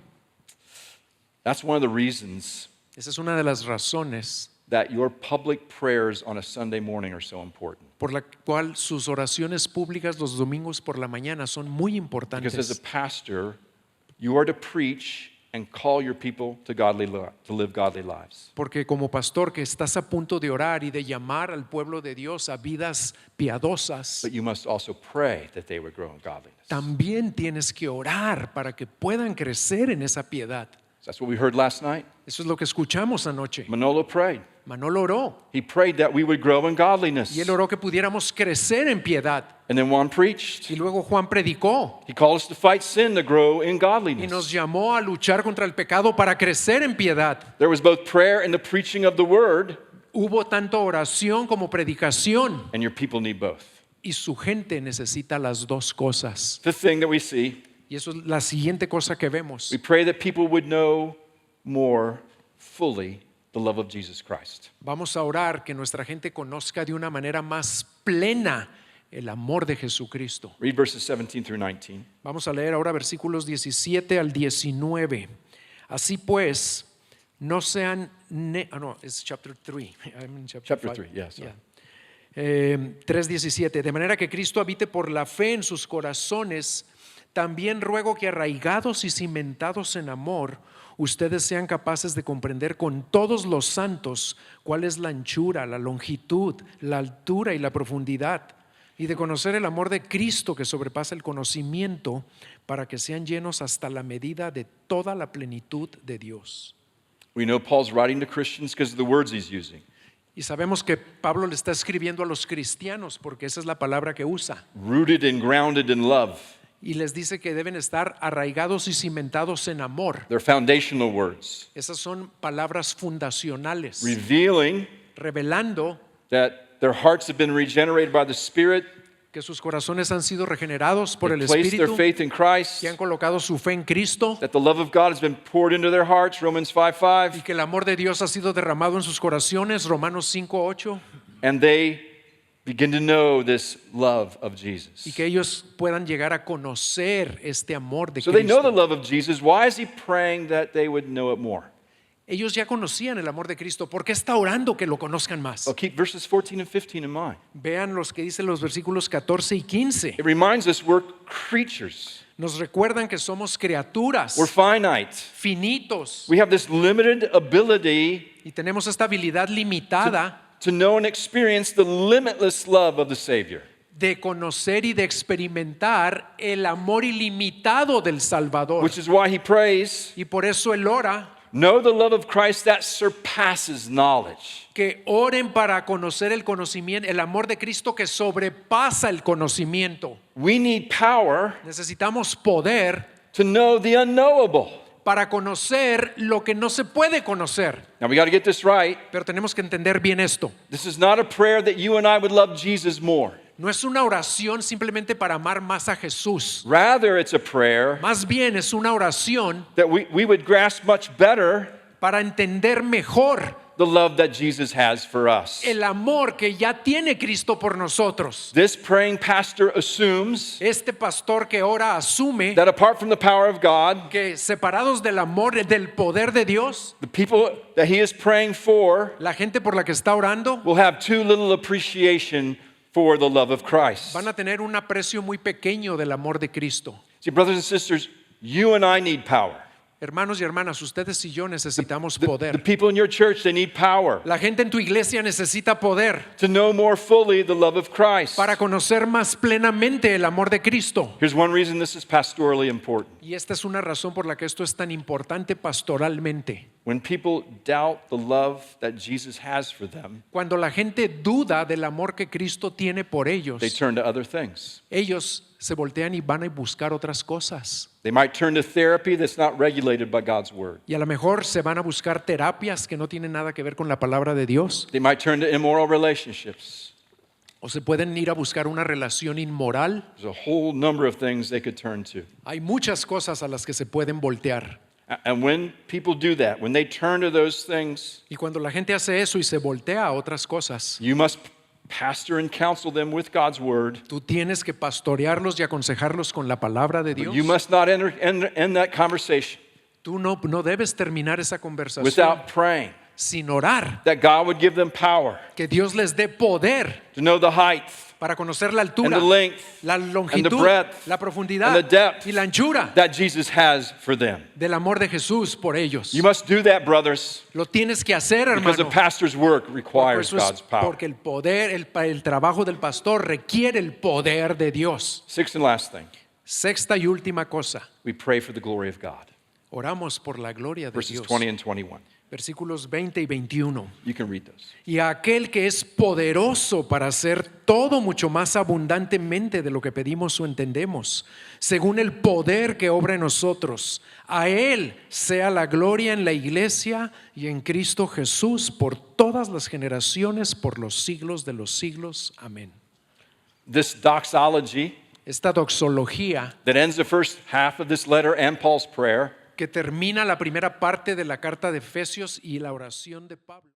That's one of the reasons Esa es una de las razones that your public prayers on a Sunday morning are so important. por la cual sus oraciones públicas los domingos por la mañana son muy Because as a importantes. pastor, you are to preach and call your people to live godly lives. Porque como pastor que estás a punto de orar y de llamar al pueblo de Dios a vidas piadosas, But you must also pray that they would grow in godliness. también tienes que orar para que puedan crecer en esa piedad. That's what we heard last night. Eso es lo que escuchamos anoche. Manolo prayed. Manolo oró He prayed that we would grow in godliness. y él oró que pudiéramos crecer en piedad. And then Juan preached. Y luego Juan predicó He called us to fight sin to grow in y nos godliness. llamó a luchar contra el pecado para crecer en piedad. There was both prayer and the preaching of the word, Hubo tanto oración como predicación and your people need both. y su gente necesita las dos cosas. The thing that we see, Y eso es la siguiente cosa que vemos. we pray that people would know more fully the love of Jesus Christ. Vamos a orar que nuestra gente conozca de una manera más plena el amor de Jesucristo. Read verses 17 through 19. Vamos a leer ahora versículos 17 al 19. Así pues, no sean... no, es chapter 3. I'm in Chapter 5. 3, yeah, sorry. 3:17. De manera que Cristo habite por la fe en sus corazones, también ruego que arraigados y cimentados en amor, ustedes sean capaces de comprender con todos los santos cuál es la anchura, la longitud, la altura y la profundidad, y de conocer el amor de Cristo que sobrepasa el conocimiento, para que sean llenos hasta la medida de toda la plenitud de Dios. We know Paul's writing to Christians because of the words he's using. Y sabemos que Pablo le está escribiendo a los cristianos porque esa es la palabra que usa. Rooted and grounded in love. Y les dice que deben estar arraigados y cimentados en amor. They're foundational words, Esas son palabras fundacionales, revealing revelando that their hearts have been regenerated by the Spirit. que sus corazones han sido regenerados por They el placed their Espíritu, faith in Christ. que han colocado su fe en Cristo That the love of God has been poured into their hearts, Romans y 5:5, que el amor de Dios ha sido derramado en sus corazones, Romanos 5:8, and they begin to know this love of Jesus. y que ellos puedan llegar a conocer este amor de So they know the Cristo. love of Jesus. Why is he praying that they would know it more? Ellos ya conocían el amor de Cristo. ¿Por qué está orando que lo conozcan más? Well, keep verses 14 and 15 in mind. Vean los que dicen los versículos 14 y 15. It reminds us we're creatures. Nos recuerdan que somos criaturas, We're finite. finitos, We have this limited ability y tenemos esta habilidad limitada to know and experience the limitless love of the Savior. de conocer y de experimentar el amor ilimitado del Salvador. Which is why he prays, Y por eso él ora, know the love of Christ that surpasses knowledge. que oren para conocer el conocimiento, el amor de Cristo que sobrepasa el conocimiento. We need power Necesitamos poder to know the unknowable. para conocer lo que no se puede conocer. Now we got to get this right. Pero tenemos que entender bien esto. This is not a prayer that you and I would love Jesus more. No es una oración simplemente para amar más a Jesús. Rather, it's a prayer Más bien es una oración that we would grasp much better para entender mejor the love that Jesus has for us. el amor que ya tiene Cristo por nosotros. This praying pastor assumes Este pastor que ora asume that apart from the power of God, que separados del amor, del poder de Dios, the people that he is praying for la gente por la que está orando will have too little appreciation for the love of Christ. van a tener un aprecio muy pequeño del amor de Cristo. See, brothers and sisters, you and I need power. Hermanos y hermanas, ustedes y yo necesitamos The poder. people in your church, they need power La gente en tu iglesia necesita poder to know more fully the love of Christ. para conocer más plenamente el amor de Cristo. Here's one reason this is pastorally important. Y esta es una razón por la que esto es tan importante pastoralmente. When people doubt the love that Jesus has for them, Cuando la gente duda del amor que Cristo tiene por ellos, they turn to other things. ellos se voltean y van a buscar otras cosas. They might turn to therapy that's not regulated by God's word. Y a lo mejor se van a buscar terapias que no tienen nada que ver con la palabra de Dios. They might turn to immoral relationships. O se pueden ir a buscar una relación inmoral. There's a whole number of things they could turn to. Hay muchas cosas a las que se pueden voltear. And when people do that, when they turn to those things, Y cuando la gente hace eso y se voltea a otras cosas, you must pastor and counsel them with God's word. tú tienes que pastorearlos y aconsejarlos con la palabra de Dios. You must not end that conversation Tú no debes terminar esa conversación without praying sin orar. that God would give them power Que Dios les dé poder to know the height para conocer la and altura, the length la and the longitud, breadth la profundidad and the depth y la anchura that Jesus has for them. del amor de Jesús por ellos. You must do that, brothers, Lo tienes que hacer, because a hermano. pastor's work Porque requires eso es God's power. porque el poder, el trabajo del pastor requiere el poder de Dios. Sixth and last thing, Sexta y última cosa, we pray for the glory of God. oramos por la gloria de Verses Dios. 20 and 21. Versículos 20 y 21. You can read those. Y a aquel que es poderoso para hacer todo mucho más abundantemente de lo que pedimos o entendemos, según el poder que obra en nosotros, a Él sea la gloria en la iglesia y en Cristo Jesús por todas las generaciones, por los siglos de los siglos. Amén. This doxology Esta doxología that ends the first half of this letter and Paul's prayer que termina la primera parte de la carta de Efesios y la oración de Pablo.